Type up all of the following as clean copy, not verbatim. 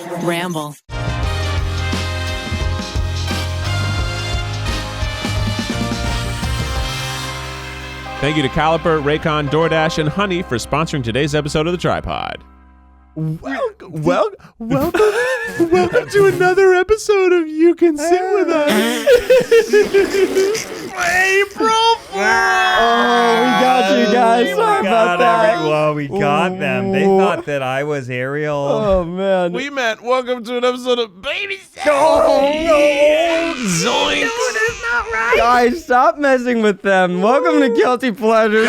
Ramble. Thank you to Caliper, Raycon, DoorDash, and Honey for sponsoring today's episode of the TryPod. Welcome to another episode of You Can Sit With Us. April Fool! Oh, we got you guys. Sorry about that. Well, we got them. They thought that I was Ariel. Oh, man. We meant welcome to an episode of Baby Sex. Oh, no. Zoink. It's not right. Guys, stop messing with them. Welcome to Guilty Pleasures.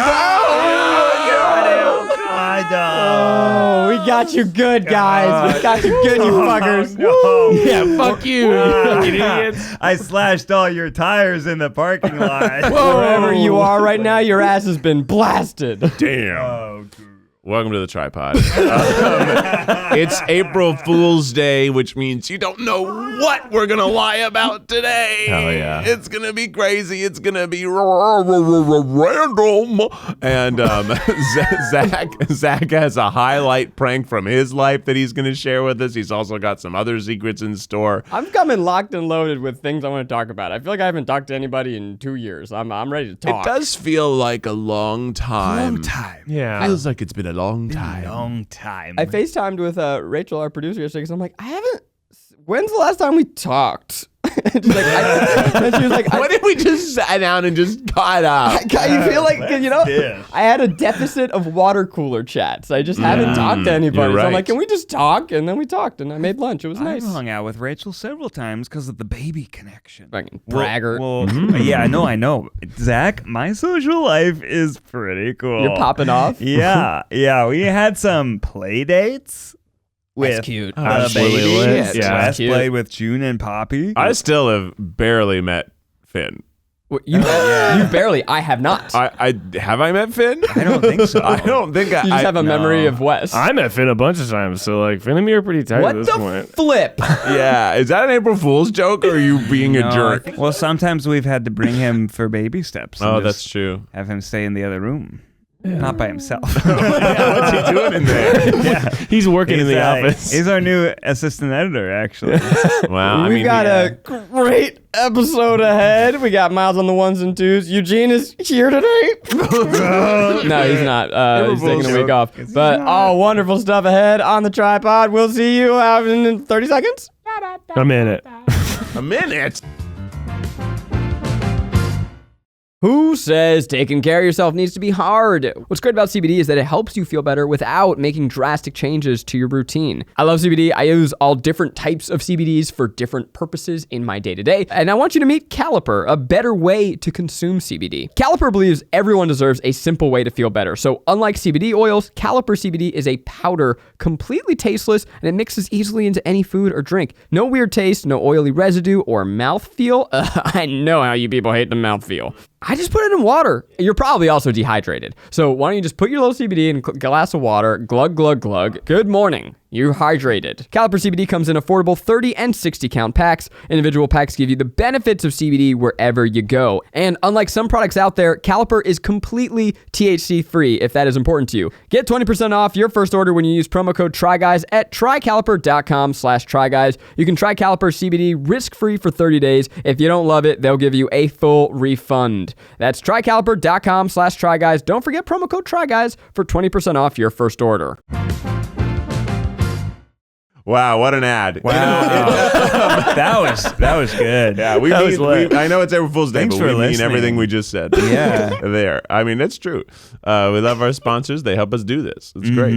Oh, we got you good, guys. We got you good, you fuckers. No. Yeah, fuck you, you fucking idiots. I slashed all your tires in the parking lot. Wherever you are right now, your ass has been blasted. Damn. Oh, Welcome to the TryPod. It's April Fool's Day, which means you don't know what we're going to lie about today. Hell yeah. It's going to be crazy. It's going to be random. And Zach has a highlight prank from his life that he's going to share with us. He's also got some other secrets in store. I'm coming locked and loaded with things I want to talk about. I feel like I haven't talked to anybody in 2 years. I'm ready to talk. It does feel like a long time. Yeah. Feels like it's been a long time. Long time. I FaceTimed with Rachel, our producer, yesterday because I'm like, when's the last time we talked? And she was like, What if we just sat down and just caught up? you feel like, this. I had a deficit of water cooler chats. I just haven't talked to anybody. you're So I'm right. like, can we just talk? And then we talked, and I made lunch. It was I've nice. hung out with Rachel several times because of the baby connection. Fucking braggart. Well, yeah, I know. Zach, my social life is pretty cool. You're popping off? Yeah. We had some play dates. With cute. the That's really babies. lit. Yeah, That's Wes cute. played with June and Poppy. I still have barely met Finn. You barely. I have not. I have I met Finn? I don't think so. I don't think you just have a memory of Wes. I met Finn a bunch of times, so like Finn and me are pretty tight what at this the point. flip? Yeah, is that an April Fool's joke or are you being a No, I jerk? think- well, sometimes we've had to bring him for baby steps. and Oh, just that's true. Have him stay in the other room. Not by himself. What's he doing in there? He's working in the office. He's our new assistant editor, actually. Wow, We got a great episode ahead. We got Miles on the ones and twos. Eugene is here today. No, he's not. He's taking a week off. But wonderful stuff ahead on the TryPod. We'll see you in 30 seconds. A minute. A minute. Who says taking care of yourself needs to be hard? What's great about CBD is that it helps you feel better without making drastic changes to your routine. I love CBD. I use all different types of CBDs for different purposes in my day-to-day. And I want you to meet Caliper, a better way to consume CBD. Caliper believes everyone deserves a simple way to feel better. So unlike CBD oils, Caliper CBD is a powder, completely tasteless, and it mixes easily into any food or drink. No weird taste, no oily residue or mouthfeel. I know how you people hate the mouthfeel. I just put it in water. You're probably also dehydrated. So why don't you just put your little CBD in a glass of water, glug, glug, glug. Good morning. You're hydrated. Caliper CBD comes in affordable 30 and 60 count packs. Individual packs give you the benefits of CBD wherever you go. And unlike some products out there, Caliper is completely THC free if that is important to you. Get 20% off your first order when you use promo code TRYGUYS at trycaliper.com/TryGuys. You can try Caliper CBD risk-free for 30 days. If you don't love it, they'll give you a full refund. That's trycaliper.com/TryGuys. Don't forget promo code TRYGUYS for 20% off your first order. Wow, what an ad. Wow. that was good. Yeah, we That was lit. I know it's April Fool's Day, Thanks but for we mean listening. everything we just said. Yeah. There. I mean, it's true. We love our sponsors. They help us do this. It's great.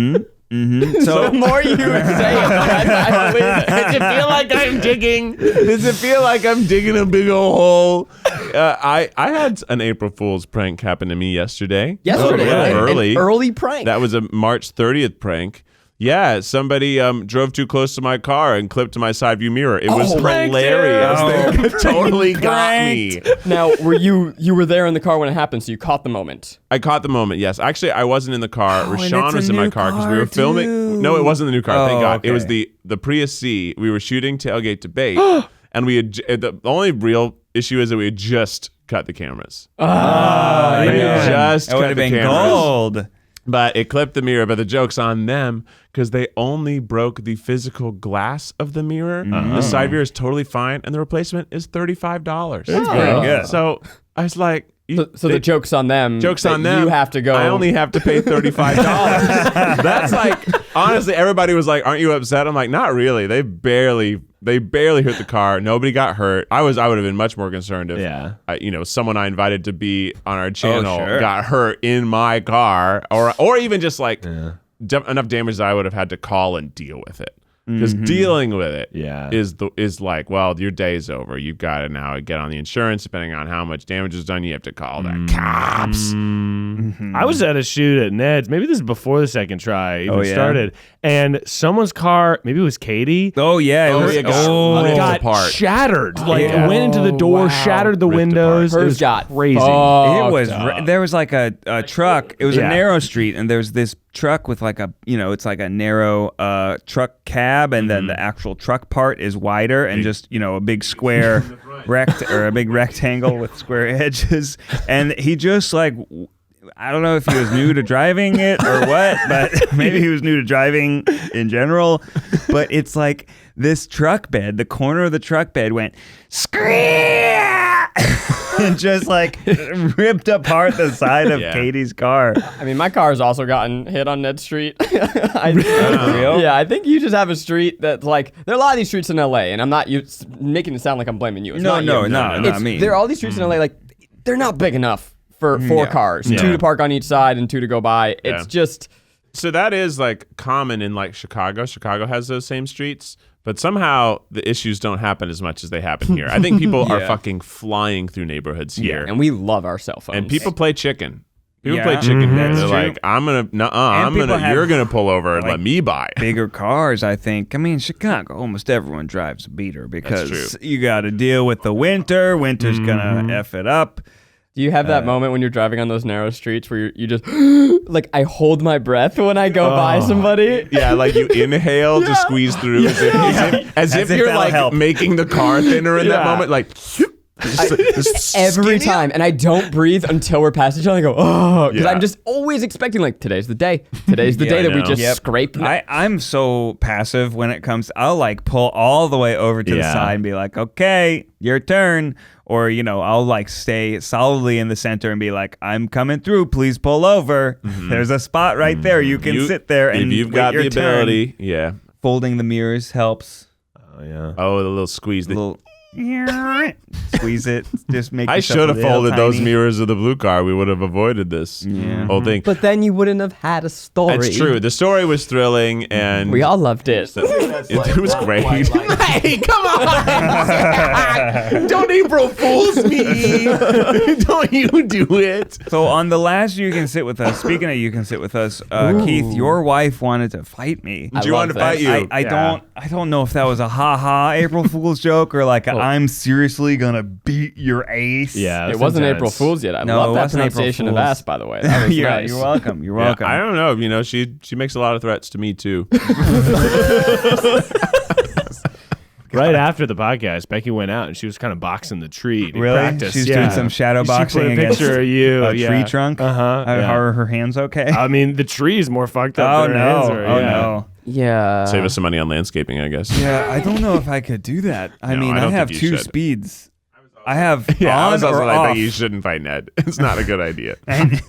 Mm-hmm. The more you say it, I believe it. Does it feel like I'm digging? Does it feel like I'm digging a big old hole? I had an April Fool's prank happen to me yesterday. Yesterday, Early. An early prank. That was a March 30th prank. Yeah, somebody drove too close to my car and clipped to my side view mirror. It was hilarious. They totally got me. Now, were you were there in the car when it happened, so you caught the moment? I caught the moment, yes. Actually, I wasn't in the car. and Rashawn it's a was in my new car because we car, were filming. too. No, it wasn't the new car. Thank Oh, God. It was okay. the Prius C. We were shooting Tailgate Debate, and we had the only real issue is that we had just cut the cameras. Oh, We man. just That cut would have the been cameras. gold. But it clipped the mirror, but the joke's on them because they only broke the physical glass of the mirror. The side mirror is totally fine, and the replacement is $35. That's pretty good. So I was like, So the joke's on them. Joke's on them. You have to go. I only have to pay $35. That's like, honestly, everybody was like, "Aren't you upset?" I'm like, "Not really. They barely hit the car. Nobody got hurt. I would have been much more concerned if, someone I invited to be on our channel got hurt in my car, or even just like enough damage that I would have had to call and deal with it. Because dealing with it is like, well, your day's over. You've got to now get on the insurance. Depending on how much damage is done, you have to call the cops. I was at a shoot at Ned's. Maybe this is before the second try even started. And someone's car, maybe it was Katie. Oh, yeah. It got apart. Shattered. Like, it went into the door, shattered the windows. Hers it was got crazy. It was. There was like a truck. It was a narrow street, and there's this truck with like it's like a narrow truck cab, and then the actual truck part is wider and just a big square a big rectangle with square edges. And he just like, I don't know if he was new to driving it or what, but maybe he was new to driving in general. But it's like this truck bed, the corner of the truck bed went scream and just like ripped apart the side of Katie's car. I mean, my car has also gotten hit on Ned Street. Yeah, I think you just have a street that's like, there are a lot of these streets in LA, and I'm not making it sound like I'm blaming you. It's not me. There are all these streets in LA, like, they're not big enough for 4 cars, 2 to park on each side and 2 to go by. It's just... So that is like common in like Chicago. Chicago has those same streets, but somehow the issues don't happen as much as they happen here. I think people are fucking flying through neighborhoods here. And we love our cell phones. And people play chicken. People play chicken here. They're like, you're gonna pull over and let me buy bigger cars. I think. I mean, Chicago, almost everyone drives a beater because you got to deal with the winter. Winter's gonna F it up. Do you have that moment when you're driving on those narrow streets where you just, like, I hold my breath when I go by somebody? Yeah, like you inhale to squeeze through as if you're like making the car thinner in that moment, like... every time, and I don't breathe until we're past each other. I go, oh, because I'm just always expecting, like, today's the day. Today's the day that we just scrape. I'm so passive when it comes. I'll like pull all the way over to the side and be like, okay, your turn. Or, I'll like stay solidly in the center and be like, I'm coming through. Please pull over. There's a spot right there. You can sit there and if you've got the ability. Yeah. Folding the mirrors helps. Oh, yeah. Oh, the little squeeze. The little... Squeeze it. Just make. I should have folded those mirrors of the blue car. We would have avoided this whole thing. But then you wouldn't have had a story. That's true. The story was thrilling, and we all loved it. It was great. Hey, come on! Don't April Fools me! Don't you do it? So on the last You Can Sit With Us. Speaking of You Can Sit With Us, Keith, your wife wanted to fight me. She wanted to fight you. I don't know if that was a ha April Fool's joke or like I'm seriously gonna beat your ace. Yeah, it wasn't April Fool's yet. I love that pronunciation of ass, by the way. That was nice. You're welcome. You're welcome. I don't know. She makes a lot of threats to me too. Right after the podcast, Becky went out and she was kind of boxing the tree to really? practice. She's doing some shadow boxing against picture of you. A tree trunk. Are her hands okay? I mean, the tree's more fucked up. Oh no! No! Yeah. Save us some money on landscaping, I guess. Yeah, I don't know if I could do that. I have 2 speeds. I have I was also like, you shouldn't fight Ned. It's not a good idea.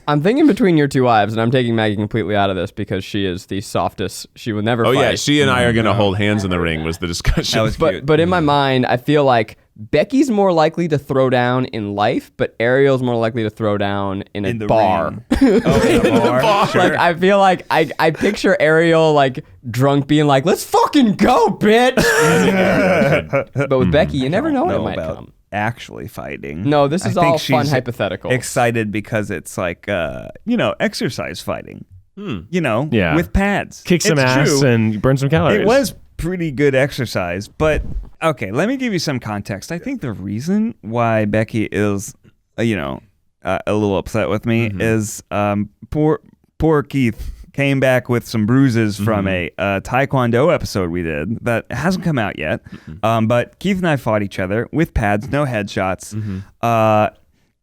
I'm thinking between your 2 wives, and I'm taking Maggie completely out of this because she is the softest. She would never fight. Oh, yeah. She and I are going to hold hands in the ring was the discussion. That was cute. But in my mind, I feel like Becky's more likely to throw down in life, but Ariel's more likely to throw down in a bar. In a bar? Sure. Like, I feel like I picture Ariel like drunk being like, let's fucking go, bitch. But with Becky, you never know when it might come. Actually fighting. No, this is all fun hypothetical. Excited because it's like exercise fighting. With pads. Kick some ass and burn some calories. It was pretty good exercise, but okay, let me give you some context. I think the reason why Becky is a little upset with me is poor Keith came back with some bruises from a Taekwondo episode we did that hasn't come out yet. But Keith and I fought each other with pads, no headshots.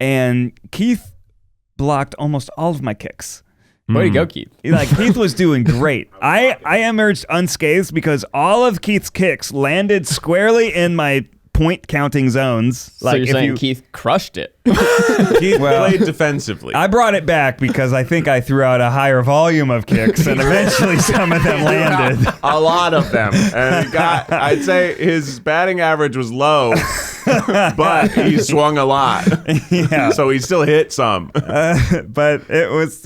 And Keith blocked almost all of my kicks. Way to go, Keith. Like Keith was doing great. I emerged unscathed because all of Keith's kicks landed squarely in my point counting zones. So you're saying Keith crushed it. Keith played defensively. I brought it back because I think I threw out a higher volume of kicks, and eventually some of them landed. A lot of them, and I'd say his batting average was low, but he swung a lot. Yeah. So he still hit some. But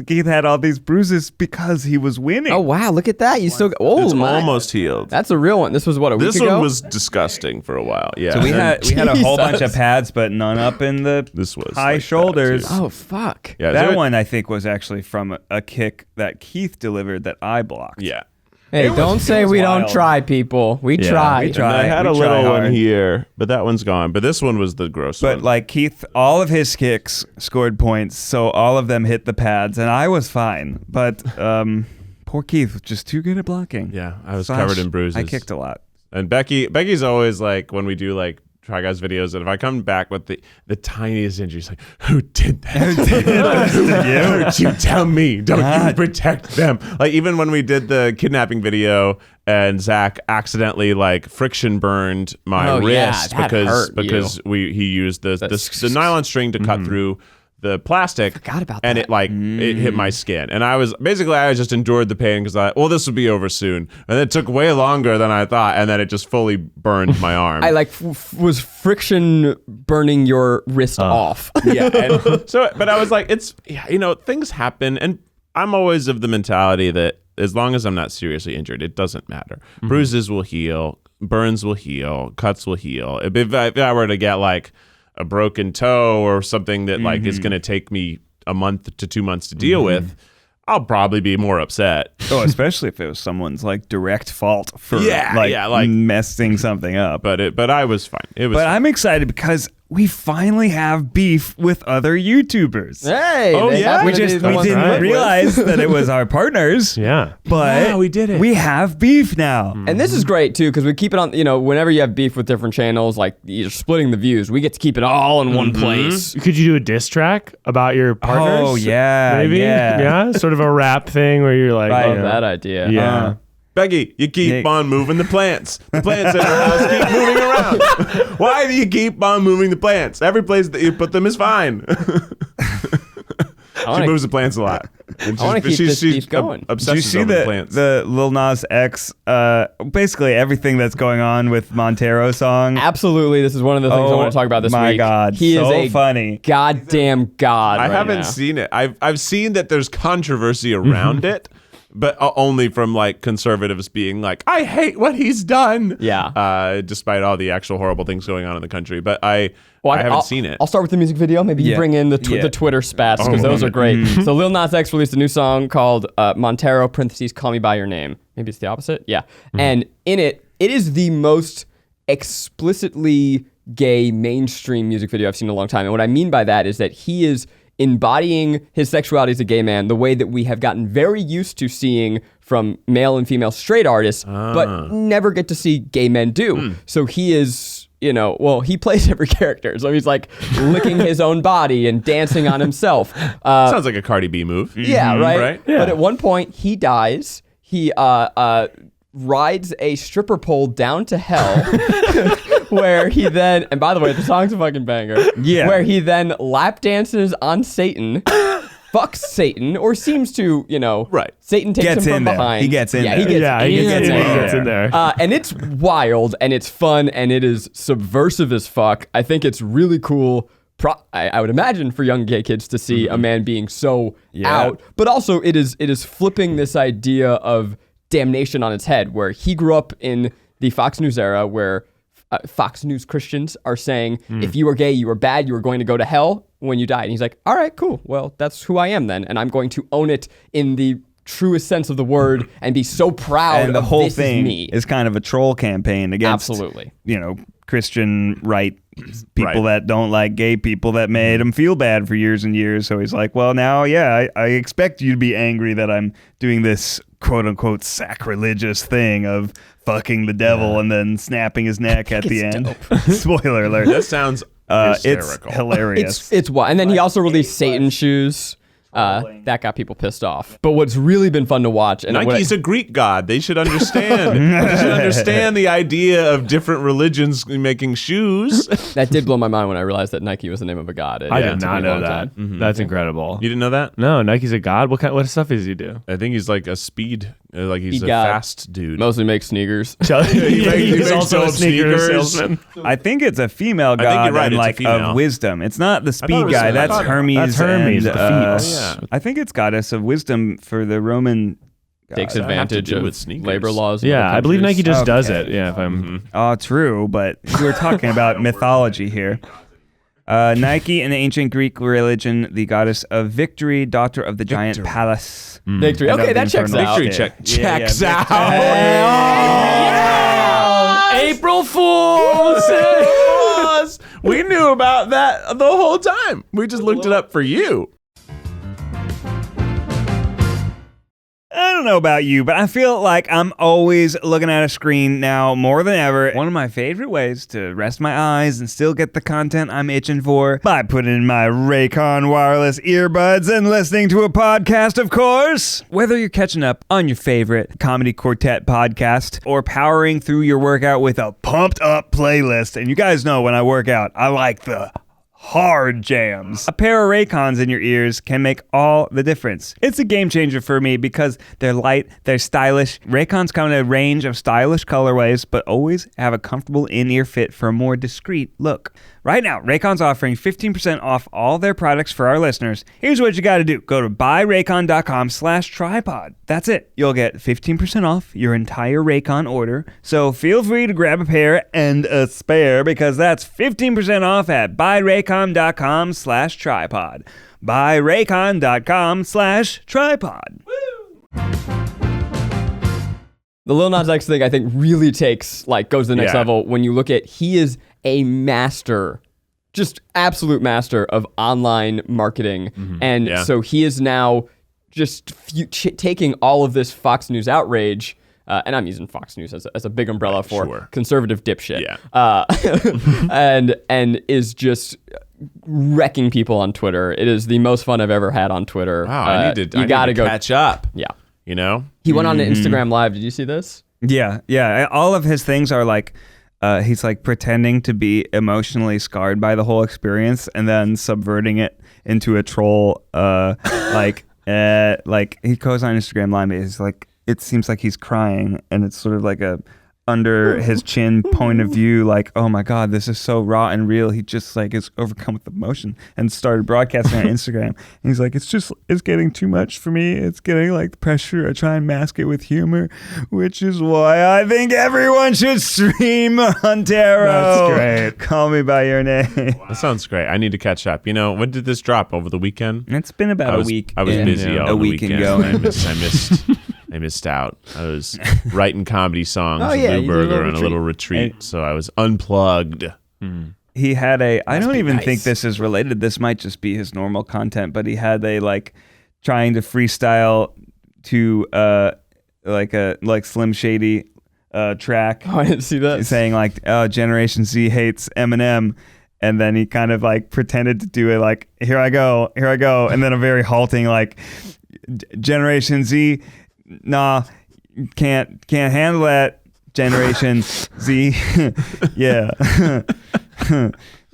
Keith had all these bruises because he was winning. Oh wow, look at that! You still It's almost healed. That's a real one. This was what, a week ago? This one was disgusting for a while. Yeah. So we had a whole bunch of Jesus. pads, but none up in the This was high like shoulders. that, too. Oh fuck. Yeah, That one I think was actually from a kick that Keith delivered that I blocked. Yeah. Hey, don't say we don't wild. try, people. We try. we try. I had We a try little one hard. here, but that one's gone. But this one was the gross But one. like Keith, all of his kicks scored points, so all of them hit the pads, and I was fine. But poor Keith was just too good at blocking. Yeah, I was Slash, covered in bruises. I kicked a lot. And Becky's always like, when we do like Try Guys videos, and if I come back with the tiniest injury, she's like, who did that? Don't you tell me. Don't you protect them. Like even when we did the kidnapping video and Zach accidentally like friction burned my wrist that hurt because he used the nylon string to cut through the plastic. Forgot about and that. it hit my skin, and I just endured the pain because this will be over soon, and it took way longer than I thought, and then it just fully burned my arm. I was friction burning your wrist off. Yeah, and but I was like, things happen, and I'm always of the mentality that as long as I'm not seriously injured, it doesn't matter. Bruises will heal, burns will heal, cuts will heal. If I were to get like a broken toe or something that like is going to take me a month to 2 months to deal with, I'll probably be more upset. Oh, especially if it was someone's like direct fault for like messing something up. But I was fine. It was. But I'm excited because we finally have beef with other YouTubers. Hey. Oh, they yeah? happen We to be the ones didn't I work with. realize that it was our partners. Yeah. But Yeah, we did it. We have beef now. And this is great too, because we keep it on, whenever you have beef with different channels, like you're splitting the views, we get to keep it all in one place. Could you do a diss track about your partners? Oh, yeah. Maybe? Yeah. Sort of a rap thing where you're like, Love that idea. Yeah. Becky, you keep on moving the plants. The plants in our house keep moving around. Why do you keep on moving the plants? Every place that you put them is fine. She moves the plants a lot. I want to keep this beef going. Obsessed Did you see over the plants. the Lil Nas X, basically everything that's going on with Montero song? Absolutely. This is one of the things I want to talk about this week. My God. He so is a funny. goddamn god. I right haven't now. seen it. I've seen that there's controversy around it, but only from like conservatives being like, I hate what he's done. Yeah. Despite all the actual horrible things going on in the country, but I haven't seen it. I'll start with the music video. Maybe you bring in the Twitter spats because those are great. So Lil Nas X released a new song called Montero (Call Me by Your Name). Maybe it's the opposite. Yeah. And in it is the most explicitly gay mainstream music video I've seen in a long time. And what I mean by that is that he is embodying his sexuality as a gay man the way that we have gotten very used to seeing from male and female straight artists, but never get to see gay men do. So he is, he plays every character. So he's like licking his own body and dancing on himself. Sounds like a Cardi B move. Yeah, right? Yeah. But at one point, he dies. He rides a stripper pole down to hell, where he then, and by the way, the song's a fucking banger. Yeah. Where he then lap dances on Satan, fucks Satan, or seems to, Right. Satan takes Gets him in from there. behind. He gets in there. He gets, Yeah, he gets in in there. Gets in there. And it's wild, and it's fun, and it is subversive as fuck. I think it's really cool. I would imagine for young gay kids to see a man being so out, but also it is flipping this idea of damnation on its head, where he grew up in the Fox News era, where Fox News Christians are saying, if you were gay, you were bad, you were going to go to hell when you died. And he's like, all right, cool. Well, that's who I am then, and I'm going to own it in the truest sense of the word and be so proud And the of whole this thing is me. is kind of a troll campaign against, Absolutely. Christian right people that don't like gay people that made him feel bad for years and years. So he's like, well, now, I expect you to be angry that I'm doing this quote unquote sacrilegious thing of fucking the devil and then snapping his neck at the end. Spoiler alert. That sounds It's hysterical. hilarious. It's wild. And then he also released Satan shoes. That got people pissed off. But what's really been fun to watch, and Nike's a Greek god. They should understand. They should understand the idea of different religions making shoes. that did blow my mind when I realized that Nike was the name of a god. I did not know that. That's incredible. You didn't know that? No, Nike's a god. What stuff does he do? I think he's like a speed, like he's a god. fast dude. Mostly makes sneakers. He's also a sneaker salesman. I think it's a female god you're right, and it's a like female. of wisdom. It's not the speed was- guy. I That's thought- Hermes. That's Hermes, and, the feet. Yeah. I think it's goddess of wisdom for the Roman. Takes That have to advantage do of with sneakers. labor laws. in Yeah, other I believe countries. Nike just does Okay. it. Yeah, if I'm. Oh, true, but we're talking about mythology here. Nike in the ancient Greek religion, the goddess of victory, daughter of the giant Pallas. Victory. And of Okay, the that checks infernal out. state. Checks Yeah, out. April Fools! We knew about that the whole time. We just looked it up for you. I don't know about you, but I feel like I'm always looking at a screen now more than ever. One of my favorite ways to rest my eyes and still get the content I'm itching for by putting in my Raycon wireless earbuds and listening to a podcast, of course. Whether you're catching up on your favorite comedy quartet podcast or powering through your workout with a pumped up playlist, and you guys know when I work out, I like the hard jams. A pair of Raycons in your ears can make all the difference. It's a game changer for me because they're light, they're stylish. Raycons come in a range of stylish colorways, but always have a comfortable in-ear fit for a more discreet look. Right now, Raycon's offering 15% off all their products for our listeners. Here's what you got to do. Go to buyraycon.com/tripod. That's it. You'll get 15% off your entire Raycon order. So feel free to grab a pair and a spare because that's 15% off at buyraycon.com/tripod. buyraycon.com/tripod. The Lil Nas X thing, I think, really goes to the next Yeah. level when you look at, he is a master, just absolute master of online marketing. And Yeah. so he is now just taking all of this Fox News outrage, and I'm using Fox News as a big umbrella for Sure. conservative dipshit, Yeah. and is just wrecking people on Twitter. It is the most fun I've ever had on Twitter. Wow, I need to go catch up. Yeah. You know? He went on an Instagram Live. Did you see this? Yeah. All of his things are like, he's like pretending to be emotionally scarred by the whole experience and then subverting it into a troll. Like he goes on Instagram Live. It's like, it seems like he's crying and it's sort of like a under his chin point of view, like, oh my God, this is so raw and real. He just like is overcome with emotion and started broadcasting on Instagram. And he's like, it's getting too much for me. It's getting like the pressure. I try and mask it with humor, which is why I think everyone should stream Montero. That's great. Call me by your name. That sounds great. I need to catch up. You know, when did this drop? Over the weekend? It's been about a week. I was busy all a the week weekend. ago. I missed out. I was writing comedy songs with yeah, Lou you did a Berger little on a little retreat, And- so I was unplugged. He had I don't even nice. think this is related. This might just be his normal content, but he had like trying to freestyle to like Slim Shady track Oh, I didn't see that. saying like, oh, Generation Z hates Eminem. And then he kind of like pretended to do it like, here I go. And then a very halting like, Generation Z, nah, can't handle that. Generation Z, yeah.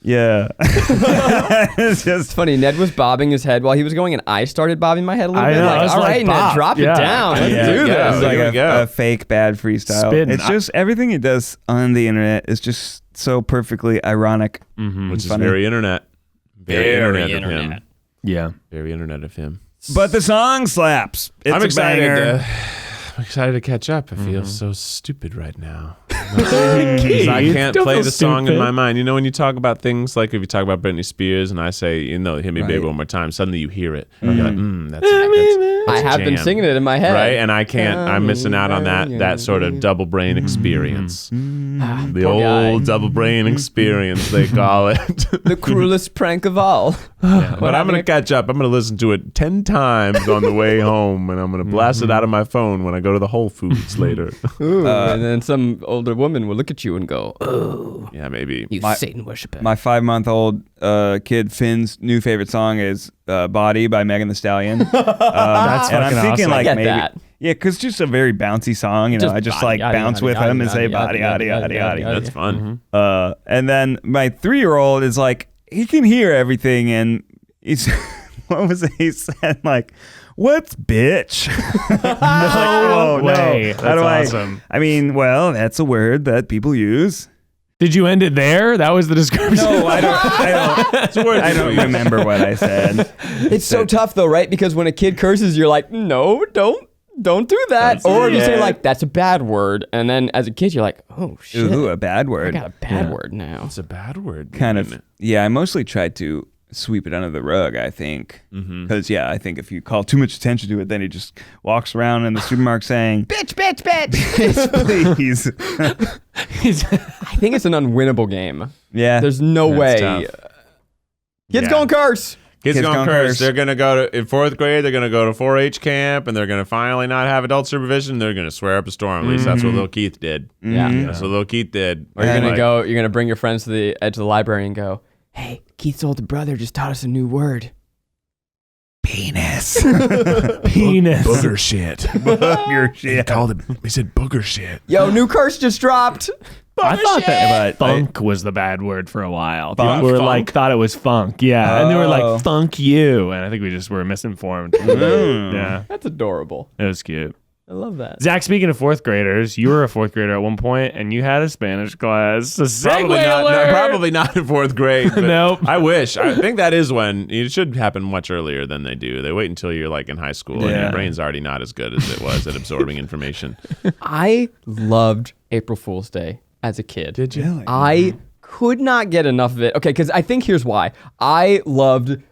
Yeah. It's just It's funny. Ned was bobbing his head while he was going, and I started bobbing my head a little I bit. know, Like, I was all like, right, Ned, Bob. drop Yeah. it down. Let's Yeah. do Yeah. this. It's like There we go. a fake bad freestyle. Spin. It's just everything he does on the internet is just so perfectly ironic. Which is Funny. very internet. Very internet of him. Yeah. Very internet of him. But the song slaps. It's I'm a excited. banger. I'm excited to catch up. I feel so stupid right now. 'Cause I can't Don't play feel the song in stupid. my mind. You know, when you talk about things like if you talk about Britney Spears and I say, you know, hit me baby one more time, suddenly you hear it. You're like, that's I have been jam. singing it in my head. Right? And I can't, I'm missing out on that sort of double brain experience. The Poor guy. old double brain experience, they call it. The cruelest prank of all. But I'm going to catch up. I'm going to listen to it 10 times on the way home, and I'm going to blast it out of my phone when I go to the Whole Foods later. Ooh, and then some older woman will look at you and go, "Oh, Yeah, maybe. you Satan worshiper." My 5-month-old kid Finn's new favorite song is "Body" by Megan Thee Stallion. That's and I'm fucking thinking awesome. like I get maybe. that. Yeah, because just a very bouncy song, you know. Just I just body, like bounce with him and say body, yaddy, yaddy, yaddy. That's fun. And then my 3-year-old is like, he can hear everything, and he's what was it? He said like, "What's bitch?" No way. How That's do awesome. I mean, well, that's a word that people use. Did you end it there? That was the description? No, I don't remember what I said. It's so tough though, right? Because when a kid curses, you're like, "No, don't do that." Or you say like, "That's a bad word," and then as a kid, you're like, "Oh shit, Ooh, a bad I word. got a bad word now." It's a bad word. Kind of. Yeah, I mostly tried to sweep it under the rug, I think. Because, I think if you call too much attention to it, then he just walks around in the supermarket saying, Bitch, bitch, bitch. please. I think it's an unwinnable game. Yeah. There's no That's way. tough. Kids Yeah. gonna curse. Kids Kids gonna gonna curse. curse. They're gonna go to in 4th grade. They're gonna go to 4-H camp, and they're gonna finally not have adult supervision. They're gonna swear up a storm. At least that's what little Keith did. Yeah. That's what little Keith did. Or you're gonna Like, go. You're gonna bring your friends to the edge of the library and go, "Hey, Keith's older brother just taught us a new word." Penis. Penis. booger shit. Booger shit. He said booger shit. Yo, new curse just dropped. I thought that But funk was the bad word for a while. Funk? People were Funk? like, thought it was funk. Yeah. And they were Oh. like, funk you. And I think we just were misinformed. Yeah. That's adorable. It was cute. I love that. Zach, speaking of 4th graders, you were a 4th grader at one point, and you had a Spanish class. A segue alert! Probably not in 4th grade. But Nope. I wish. I think that is when it should happen much earlier than they do. They wait until you're like in high school, and Yeah. your brain's already not as good as it was at absorbing information. I loved April Fool's Day as a kid. Did you? Really? I could not get enough of it. Okay, because I think here's why. I loved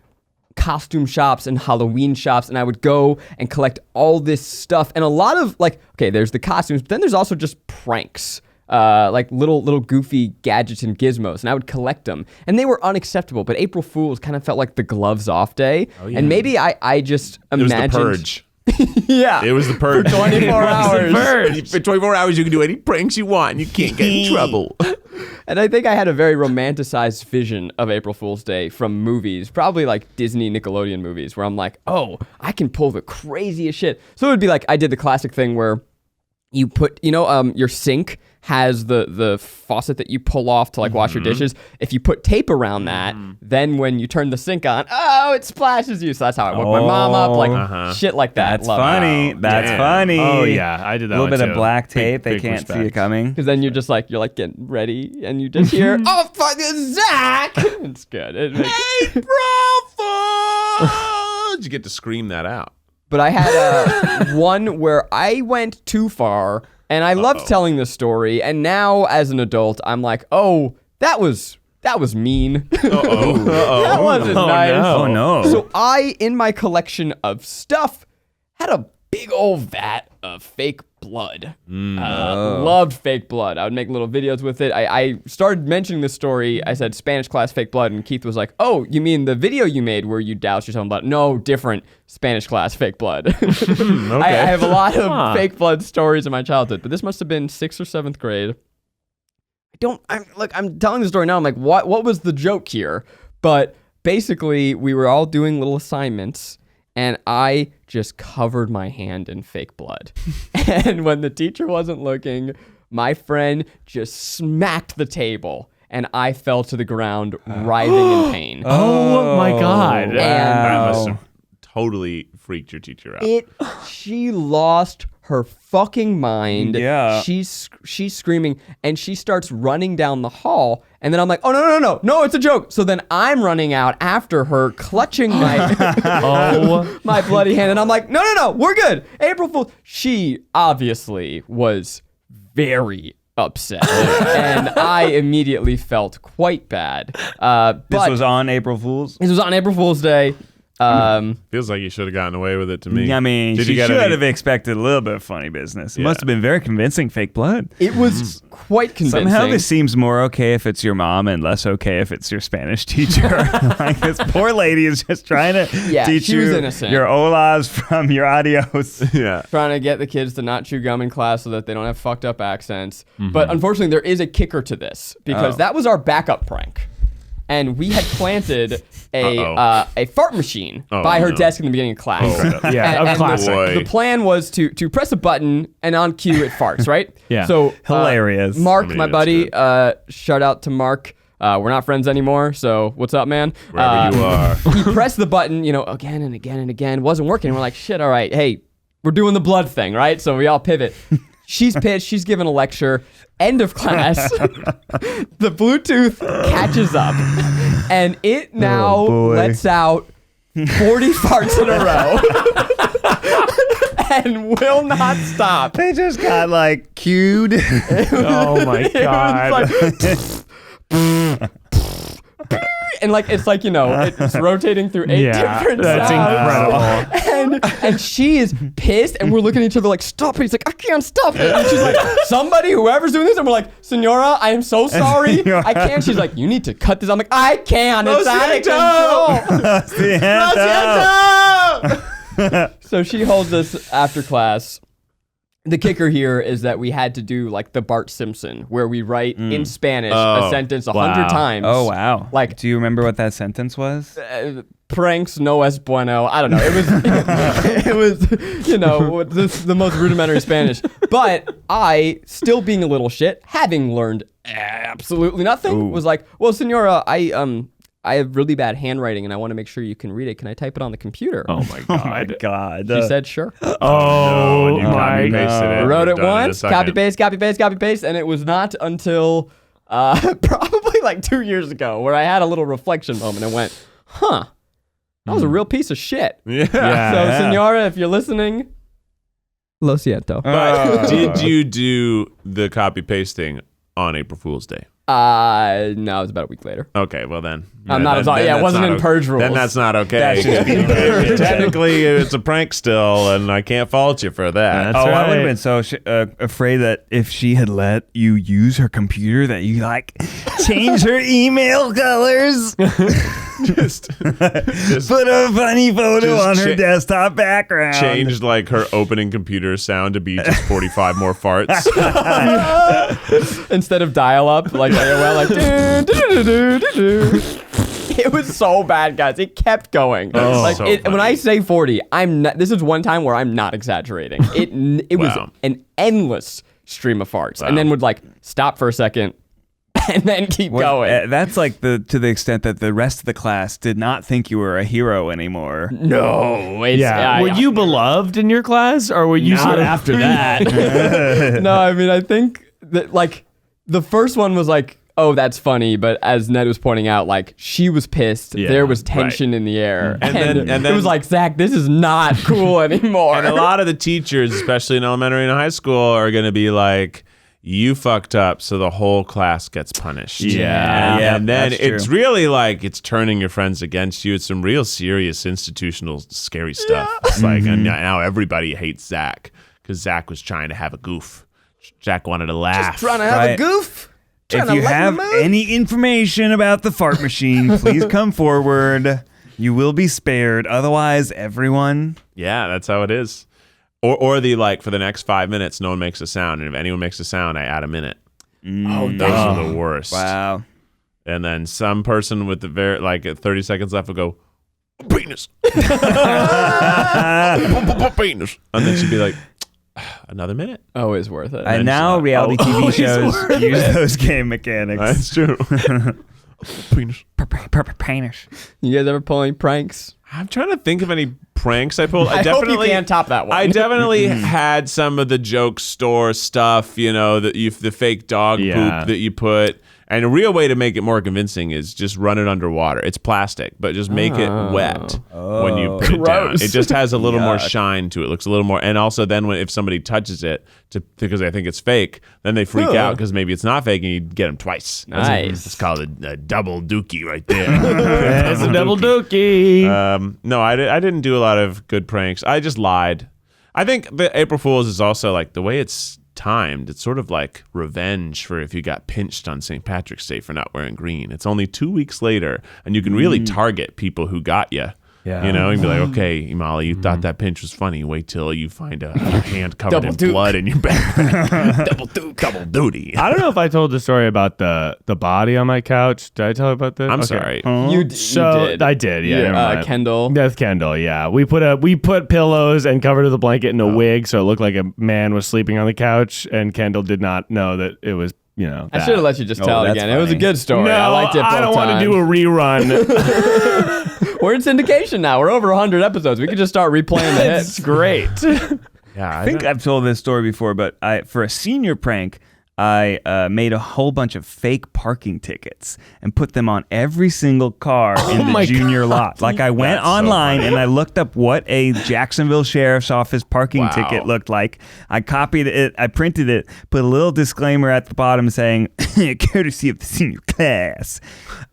costume shops and Halloween shops, and I would go and collect all this stuff. And a lot of there's the costumes, but then there's also just pranks. Like little goofy gadgets and gizmos, and I would collect them, and they were unacceptable. But April Fool's kind of felt like the gloves off day, and maybe I just It was imagined. the purge. Yeah, It was the purge. 24 hours. For 24 hours, you can do any pranks you want, and you can't get in trouble. And I think I had a very romanticized vision of April Fool's Day from movies, probably like Disney Nickelodeon movies, where I'm like, oh, I can pull the craziest shit. So it would be like I did the classic thing where you put, your sink has the faucet that you pull off to like wash your dishes. If you put tape around that, then when you turn the sink on, it splashes you. So that's how I woke my mom up, like shit like that. That's funny. That's funny. Oh, yeah. I did that A little one bit too. of black tape. They Big can't see it respect. coming. Because then you're like getting ready, and you just hear, "Oh fuck, it's Zach!" It's good. It makes- Did you get to scream that out? But I had one where I went too far, and I loved telling this story. And now, as an adult, I'm like, "Oh, that was mean. That wasn't nice." no. Oh, no. So I, in my collection of stuff, had a big old vat of fake blood. Loved fake blood. I would make little videos with it. I started mentioning this story. I said Spanish class fake blood, and Keith was like, "Oh, you mean the video you made where you doused yourself in blood?" No, different Spanish class fake blood. I have a lot of fake blood stories in my childhood, but this must have been 6th or 7th grade. I'm telling the story now. I'm like, what was the joke here? But basically, we were all doing little assignments, and I just covered my hand in fake blood. And when the teacher wasn't looking, my friend just smacked the table, and I fell to the ground, writhing in pain. Oh, my God. And That must have totally freaked your teacher out. she lost her fucking mind. Yeah. She's screaming, and she starts running down the hall, and then I'm like, "Oh, no, it's a joke." So then I'm running out after her, clutching my my bloody hand, and I'm like, no, we're good. April Fool. She obviously was very upset, and I immediately felt quite bad. But This was on April Fool's? this was on April Fool's Day. Feels like you should have gotten away with it to me. I mean, she should have expected a little bit of funny business. It must have been very convincing fake blood. It was quite convincing. Somehow this seems more okay if it's your mom and less okay if it's your Spanish teacher. Like this poor lady is just trying to teach you your holas from your adios. Yeah. Trying to get the kids to not chew gum in class so that they don't have fucked up accents. But unfortunately, there is a kicker to this because that was our backup prank. And we had planted a fart machine by her desk in the beginning of class. Yeah, classic. The plan was to press a button and on cue it farts, right? Yeah. So hilarious. Mark, my buddy, shout out to Mark. We're not friends anymore, so what's up, man? Wherever you are. He pressed the button, again and again and again. It wasn't working. We're like, shit, all right, hey, we're doing the blood thing, right? So we all pivot. She's pissed. She's giving a lecture. End of class. The Bluetooth catches up, and it now lets out 40 farts in a row, and will not stop. They just got like cued. Oh my god! And it's like it's rotating through 8 different that's sounds. incredible. And she is pissed, and we're looking at each other like, stop it. He's like, I can't stop it. And she's like, somebody, whoever's doing this. And we're like, Senora, I am so sorry. I can't. She's like, you need to cut this. I'm like, I can't. It's out of control. So she holds us after class. The kicker here is that we had to do like the Bart Simpson, where we write in Spanish a sentence 100 times. Oh, wow. Like, do you remember what that sentence was? Pranks no es bueno. I don't know. It was the most rudimentary Spanish. But I, still being a little shit, having learned absolutely nothing, was like, well, Senora, I have really bad handwriting and I want to make sure you can read it. Can I type it on the computer? Oh my god. Oh my god. She said sure. Oh no, my god. Wrote it once, copy paste, and it was not until probably like 2 years ago where I had a little reflection moment and went, huh, that was a real piece of shit. Yeah. So, Senora, if you're listening, lo siento. But did you do the copy pasting on April Fool's Day? No, it was about a week later. Okay, well then. It wasn't in purge rules. Then that's not okay. Technically, it's a prank still, and I can't fault you for that. That's right. I would have been so afraid that if she had let you use her computer, that you change her email colors. just Put a funny photo on her desktop background. Changed her opening computer sound to be just 45 more farts. Instead of dial-up, like AOL, It was so bad, guys. It kept going. When I say 40, this is one time where I'm not exaggerating. It was an endless stream of farts, and then would stop for a second, and then keep going. That's to the extent that the rest of the class did not think you were a hero anymore. No, were you beloved in your class, or were you not after that? No, I mean I think that the first one was oh, that's funny, but as Ned was pointing out, she was pissed. Yeah, there was tension in the air. And then it was Zach, this is not cool anymore. And a lot of the teachers, especially in elementary and high school, are going to be you fucked up, so the whole class gets punished. Yeah. And then it's really it's turning your friends against you. It's some real serious institutional scary stuff. It's and now everybody hates Zach because Zach was trying to have a goof. Zach wanted to laugh. Just trying to have a goof. If you have any information about the fart machine, please come forward. You will be spared. Otherwise, everyone. Yeah, that's how it is. Or the for the next 5 minutes, no one makes a sound, and if anyone makes a sound, I add a minute. Those are the worst. Wow. And then some person with the 30 seconds left will go, penis. Penis. And then she'd be like, another minute. Always worth it. And now reality TV shows use those game mechanics. That's true. Penis. Penis. You guys ever pull any pranks? I'm trying to think of any pranks I pulled. I hope you can't top that one. I definitely had some of the joke store stuff, the fake dog poop that you put. And a real way to make it more convincing is just run it underwater. It's plastic, but just make it wet when you put it down. It just has a little more shine to it. Looks a little more. And also then if somebody touches it because they think it's fake, then they freak out because maybe it's not fake and you get them twice. Nice. It's called a double dookie right there. It's a double dookie. No, I didn't do a lot of good pranks. I just lied. I think the April Fool's is also like the way it's timed. It's sort of like revenge for if you got pinched on St. Patrick's Day for not wearing green. It's only 2 weeks later, and you can really target people who got you. Yeah. You know, you'd be like, okay, Molly, you thought that pinch was funny. Wait till you find a hand covered in blood in your back. Double duty. I don't know if I told the story about the body on my couch. Did I tell you about this? I'm sorry. You did. I did. Yeah. Never mind. Kendall. That's Kendall. Yeah. We put pillows and covered with a blanket and a wig, so it looked like a man was sleeping on the couch, and Kendall did not know that it was. I should have let you just tell it again. funny. It was a good story. No, I liked it both I don't want to do a rerun. We're in syndication now. We're over 100 episodes. We could just start replaying the hits. It's great. Yeah, I think I've told this story before, but for a senior prank, I made a whole bunch of fake parking tickets and put them on every single car in the junior lot. Like I went online and I looked up what a Jacksonville Sheriff's Office parking ticket looked like. I copied it, I printed it, put a little disclaimer at the bottom saying, courtesy of the senior class.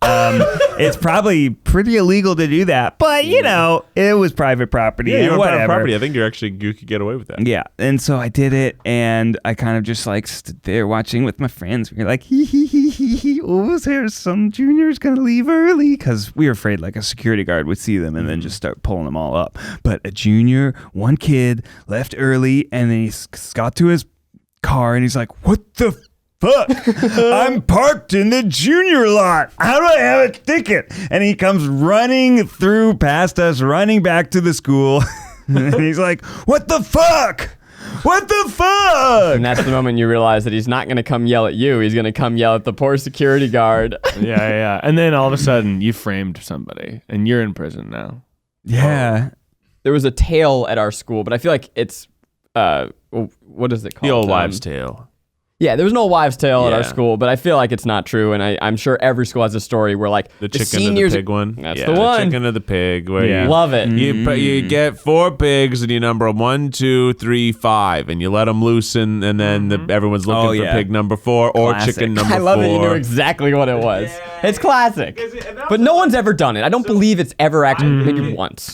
It's probably pretty illegal to do that, but it was private property and whatever. Private property. I think you could get away with that. Yeah, and so I did it, and I kind of just like stood there watching with my friends. We were like, oh, there's some juniors gonna leave early, because we were afraid like a security guard would see them and then just start pulling them all up. But a junior, one kid left early, and then he got to his car and he's like, what the fuck? I'm parked in the junior lot. How do I have a ticket? And he comes running through past us, running back to the school. And he's like, what the fuck? What the fuck? And that's the moment you realize that he's not going to come yell at you. He's going to come yell at the poor security guard. Yeah. And then all of a sudden, you framed somebody, and you're in prison now. Yeah. There was a tale at our school, but I feel like it's, what is it called? The old wives' tale. Yeah, there was no wives' tale at our school, but I feel like it's not true, and I'm sure every school has a story where like the chicken seniors, to the pig one. That's the one. The chicken to the pig. Where you love it. You get 4 pigs and you number them 1, 2, 3, 5, and you let them loose, and then everyone's looking for pig number 4 or Classic. chicken number 4. I love it. You knew exactly what it was. Yeah. It's classic, but no one's ever done it. I don't believe it's ever actually maybe once.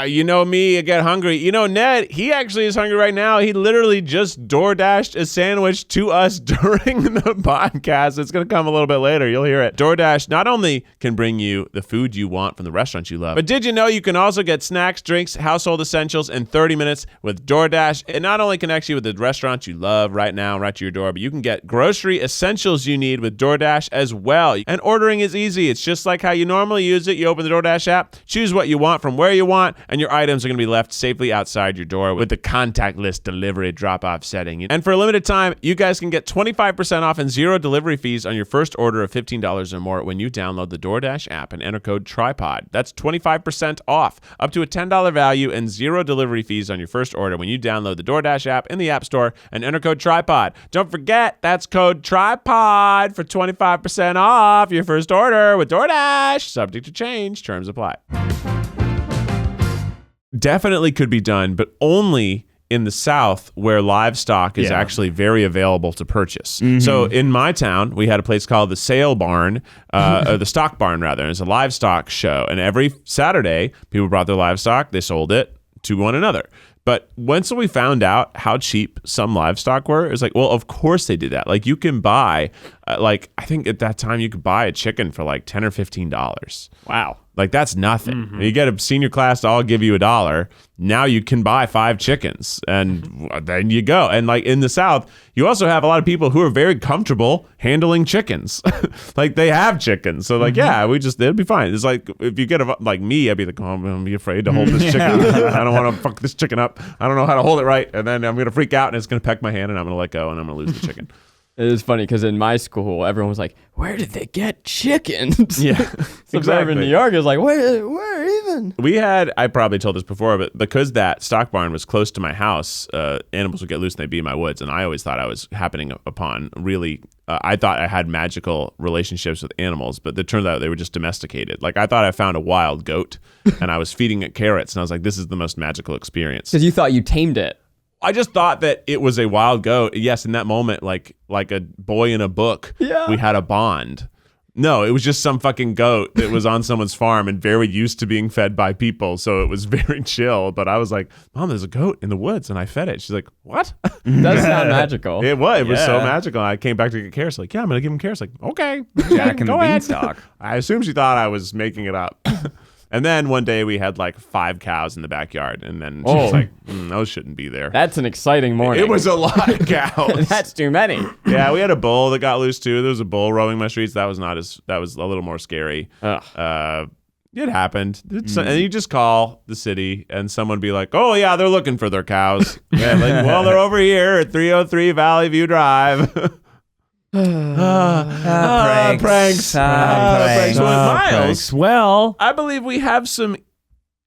You know me, I get hungry. You know, Ned, he actually is hungry right now. He literally just DoorDashed a sandwich to us during the podcast. It's going to come a little bit later. You'll hear it. DoorDash not only can bring you the food you want from the restaurant you love, but did you know you can also get snacks, drinks, household essentials in 30 minutes with DoorDash? It not only connects you with the restaurant you love right now, right to your door, but you can get grocery essentials you need with DoorDash as well. And ordering is easy. It's just like how you normally use it. You open the DoorDash app, choose what you want from where you want, and your items are going to be left safely outside your door with the contactless delivery drop-off setting. And for a limited time, you guys can get 25% off and 0 delivery fees on your first order of $15 or more when you download the DoorDash app and enter code TryPod. That's 25% off, up to a $10 value and 0 delivery fees on your first order when you download the DoorDash app in the App Store and enter code TryPod. Don't forget, that's code TryPod for 25% off your first order with DoorDash. Subject to change. Terms apply. Definitely could be done, but only in the South where livestock is actually very available to purchase. So in my town, we had a place called the Sale Barn, or the Stock Barn rather. It's a livestock show. And every Saturday, people brought their livestock, they sold it to one another. But once we found out how cheap some livestock were, it's like, well, of course they did that. Like you can buy, I think at that time you could buy a chicken for like $10 or $15. Wow. Like that's nothing. You get a senior class to all give you $1. Now you can buy 5 chickens and then you go. And like in the South, you also have a lot of people who are very comfortable handling chickens. Like they have chickens. So like, it'd be fine. It's like, if you get like me, I'd be like, I'm going to be afraid to hold this chicken. I don't want to fuck this chicken up. I don't know how to hold it right. And then I'm going to freak out and it's going to peck my hand and I'm going to let go and I'm going to lose the chicken. It is funny because in my school, everyone was like, where did they get chickens? Yeah, Suburban New York is like, where even? We had, I probably told this before, but because that stock barn was close to my house, animals would get loose and they'd be in my woods. And I always thought I was happening upon really, I thought I had magical relationships with animals, but it turns out they were just domesticated. Like I thought I found a wild goat and I was feeding it carrots and I was like, this is the most magical experience. Because you thought you tamed it. I just thought that it was a wild goat. Yes, in that moment, like a boy in a book, we had a bond. No, it was just some fucking goat that was on someone's farm and very used to being fed by people. So it was very chill. But I was like, Mom, there's a goat in the woods and I fed it. She's like, what? Does sound magical. It was so magical. I came back to get carrots. Like, yeah, I'm going to give him carrots. Like, okay. Jack and the go ahead. Beanstalk. I assume she thought I was making it up. And then one day we had like 5 cows in the backyard. And then she was like, those shouldn't be there. That's an exciting morning. It was a lot of cows. That's too many. Yeah, we had a bull that got loose too. There was a bull roaming my streets. That was a little more scary. It happened. And you just call the city and someone be like, oh yeah, they're looking for their cows. Yeah, like, well, they're over here at 303 Valley View Drive. Pranks. Miles, Well, I believe we have some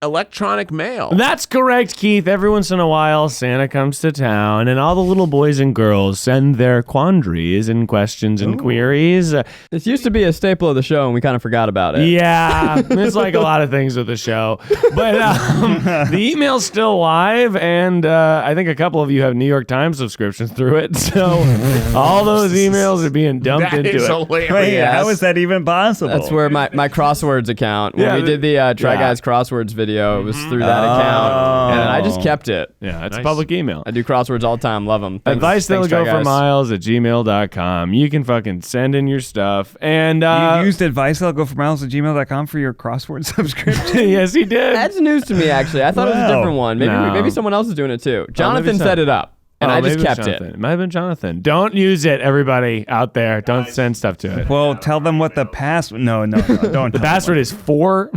electronic mail. that's correct, Keith. Every once in a while, Santa comes to town, and all the little boys and girls send their quandaries and questions and queries. This used to be a staple of the show, and we kind of forgot about it. Yeah, it's like a lot of things with the show. But the email's still live, and I think a couple of you have New York Times subscriptions through it. So all those emails are being dumped That into is it. hilarious. Wait, how is that even possible? That's where my crosswords account, when we did the Try Guys crosswords video, it was through that account, and I just kept it. Yeah, it's a public email. I do crosswords all the time. Love them. Advice that'll go for miles at gmail.com. You can fucking send in your stuff. And you used advice that'll go for miles at gmail.com for your crossword subscription? yes, he did. That's news to me, actually. I thought it was a different one. Maybe someone else is doing it too. Jonathan set it up. And I just kept it. It might have been Jonathan. Don't use it, everybody out there. Don't send stuff to it. Well, tell them what the password. No, don't. The password is 4.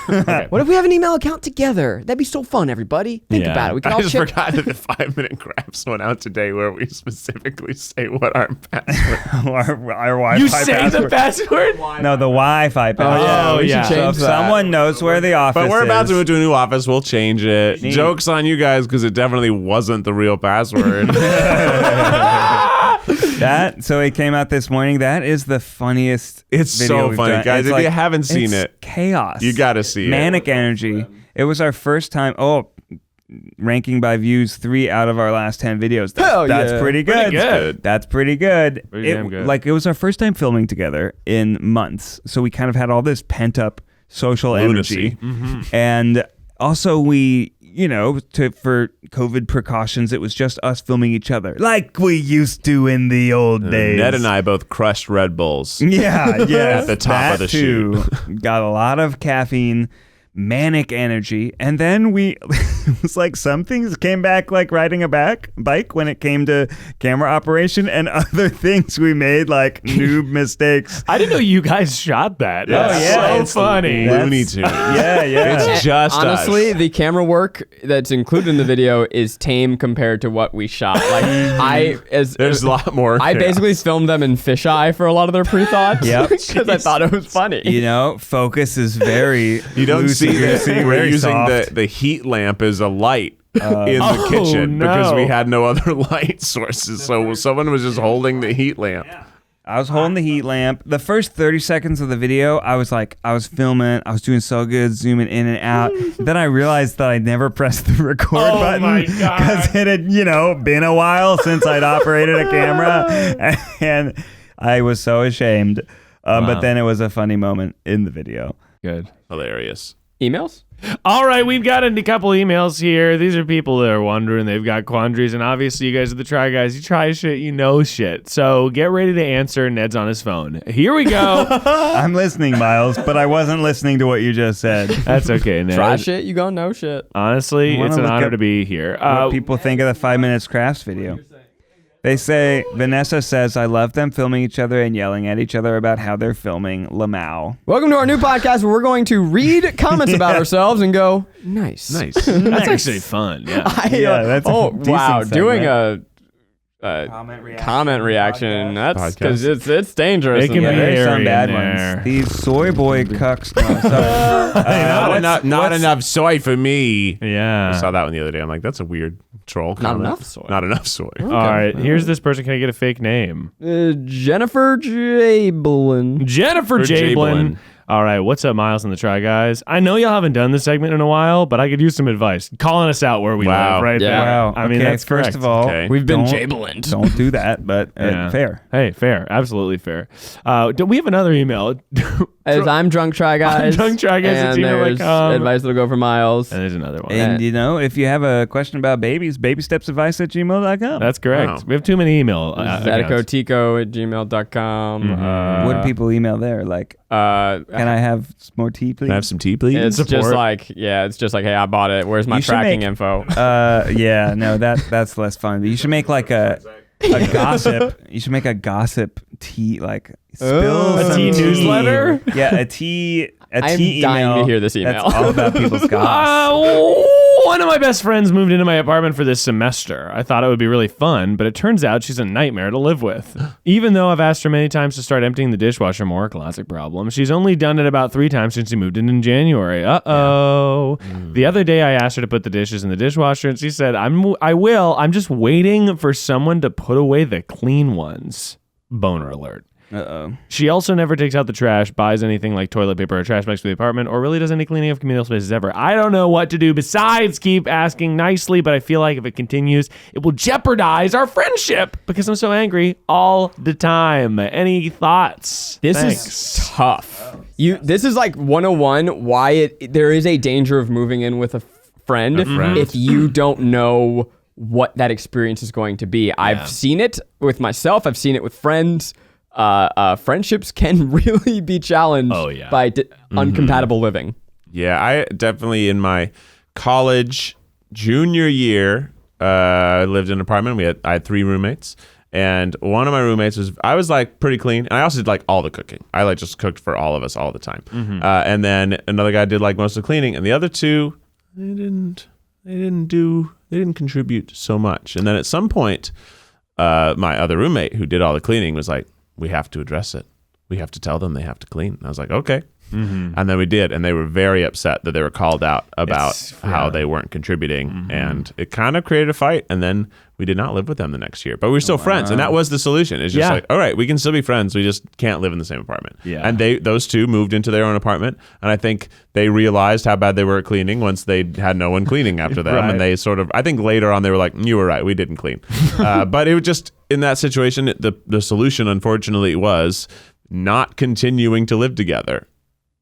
Okay. What if we have an email account together? That'd be so fun, everybody. Think about it. We can I all just forgot that the 5-minute crafts went out today where we specifically say what our password. our Wi-Fi You say password. the password? No, the Wi-Fi password. We should So change if that. someone knows where the office But we're about to is. move to a new office. We'll change it. Neat. Joke's on you guys because it definitely wasn't the real password. So it came out this morning. That is the funniest. It's video so we've funny, done. guys. It's If you haven't seen it's it, chaos. you got to see Manic energy. It was our first time. Ranking by views 3 out of our last 10 videos. That's pretty good. Pretty good. That's pretty good. Pretty damn good. Like it was our first time filming together in months, so we kind of had all this pent up social Lunacy. energy, and also we. For COVID precautions, it was just us filming each other like we used to in the old days. Ned and I both crushed Red Bulls. Yeah. At the top of the too. Got a lot of caffeine, manic energy, and then it was like some things came back like riding a bike when it came to camera operation, and other things we made like noob mistakes. I didn't know you guys shot that. Yeah. That's yeah, so funny. Looney Tunes. Yeah. It's just Honestly, us. the camera work that's included in the video is tame compared to what we shot. Like There's a lot more. I basically filmed them in fisheye for a lot of their pre-thoughts. Yep. Because I thought it was funny. Focus is very. You don't see that we're very using soft. the heat lamp as a light in the kitchen because we had no other light sources. So someone was just holding the heat lamp. I was holding the heat lamp. The first 30 seconds of the video, I was filming. I was doing so good, zooming in and out. Then I realized that I never pressed the record button because it had, been a while since I'd operated a camera, and I was so ashamed. But then it was a funny moment in the video. Good. Hilarious. Emails? All right, we've got a couple emails here. These are people that are wondering. They've got quandaries, and obviously you guys are the Try Guys. You try shit, you know shit. So get ready to answer. Ned's on his phone. Here we go. I'm listening, Miles, but I wasn't listening to what you just said. That's okay, Ned. Try shit, you gonna know shit. Honestly, I it's wanna an look honor up to be here. What people think of the 5 Minutes Crafts video. They say, Vanessa says, I love them filming each other and yelling at each other about how they're filming Lamau. Welcome to our new podcast where we're going to read comments about ourselves and go, nice. Nice. That's actually fun. Yeah. Yeah, that's a decent wow. segment. Doing a comment reaction. That's because it's dangerous. It can be there's some hairy bad in there. ones. These soy boy cucks. No, sorry. Not enough soy for me. Yeah. I saw that one the other day. I'm like, that's a weird troll comment. enough soy. Not enough soy. All right. Here's this person. Can I get a fake name? Jennifer Jablin. Jennifer Jablin. All right, what's up, Miles and the Try Guys? I know y'all haven't done this segment in a while, but I could use some advice. Calling us out where we live, right? Yeah. there. Wow. I mean, okay, that's first correct. of all, We've been don't- Jablin. Don't do that, but fair. Hey, fair. Absolutely fair. Do we have another email? As I'm drunk, Try Guys. I'm drunk, Try Guys at And there's gmail.com. advice that'll go for Miles. And there's another one. And if you have a question about babies, babystepsadvice@gmail.com. That's correct. Wow. We have too many email accounts. ZaticoTico@gmail.com. What do people email there? Like, can I have more tea, please? Can I have some tea, please? It's Support. just like, it's just like, hey, I bought it. Where's my You should tracking make- info? Yeah, no, that's less fun. But you should make like a gossip. You should make a gossip tea, like spill A some tea newsletter? Yeah, a tea I'm email. dying to hear this email. That's all about people's gossip. One of my best friends moved into my apartment for this semester. I thought it would be really fun, but it turns out she's a nightmare to live with. Even though I've asked her many times to start emptying the dishwasher more, classic problem, she's only done it about 3 times since she moved in January. Uh-oh. The other day I asked her to put the dishes in the dishwasher, and she said, I will. I'm just waiting for someone to put away the clean ones. Boner alert. Uh-oh. She also never takes out the trash, buys anything like toilet paper or trash bags for the apartment, or really does any cleaning of communal spaces ever. I don't know what to do besides keep asking nicely, but I feel like if it continues, it will jeopardize our friendship because I'm so angry all the time. Any thoughts? This is tough. This is like 101 why there is a danger of moving in with a friend if you don't know what that experience is going to be. I've seen it with myself. I've seen it with friends. Friendships can really be challenged by uncompatible living. Yeah, I definitely in my college junior year lived in an apartment. I had 3 roommates, and one of my roommates I was like pretty clean, and I also did like all the cooking. I like just cooked for all of us all the time. And then another guy did like most of the cleaning, and the other 2 they didn't contribute so much. And then at some point, my other roommate who did all the cleaning was like, we have to address it. We have to tell them they have to clean. And I was like, okay. And then we did. And they were very upset that they were called out about how they weren't contributing. And it kind of created a fight. And then we did not live with them the next year. But we were still friends. And that was the solution. It's just like, all right, we can still be friends. We just can't live in the same apartment. Yeah. And those 2 moved into their own apartment. And I think they realized how bad they were at cleaning once they had no one cleaning after them. And they sort of, I think later on they were like, you were right, we didn't clean. But it was just, in that situation, the solution, unfortunately, was not continuing to live together,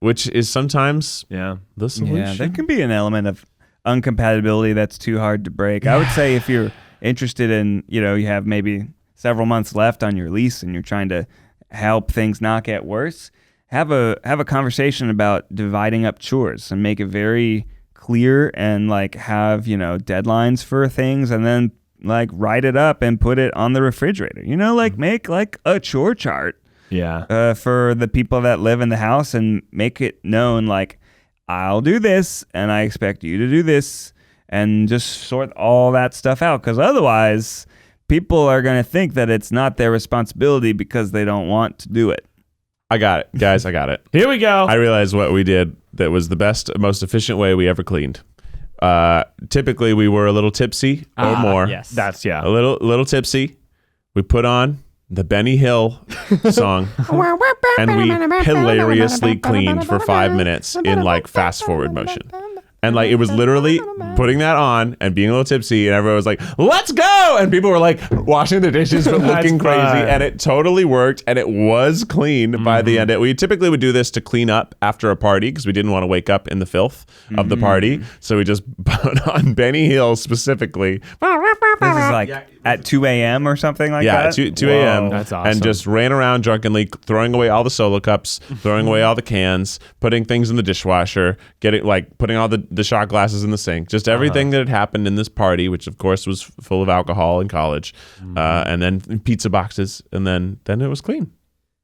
which is sometimes the solution. Yeah, there can be an element of uncompatibility that's too hard to break. I would say if you're interested in, you have maybe several months left on your lease and you're trying to help things not get worse, have a conversation about dividing up chores and make it very clear and like have, deadlines for things, and then like write it up and put it on the refrigerator. Like make like a chore chart. Yeah. For the people that live in the house, and make it known like, I'll do this and I expect you to do this, and just sort all that stuff out, because otherwise people are going to think that it's not their responsibility because they don't want to do it. I got it, guys. I got it. Here we go. I realized what we did that was the best, most efficient way we ever cleaned. Typically, we were a little tipsy or more. Yes. That's A little tipsy. We put on the Benny Hill song, and we hilariously cleaned for 5 minutes in like fast forward motion. And like it was literally putting that on and being a little tipsy, and everyone was like, "Let's go!" And people were like washing the dishes but looking crazy, and it totally worked, and it was clean by the end. We typically would do this to clean up after a party because we didn't want to wake up in the filth of the party, so we just put on Benny Hill specifically. This is like at 2 a.m. or something like that? Yeah, 2 a.m. That's awesome. And just ran around drunkenly, throwing away all the solo cups, throwing away all the cans, putting things in the dishwasher, putting all the shot glasses in the sink, just everything that had happened in this party, which of course was full of alcohol in college, and then pizza boxes, and then it was clean.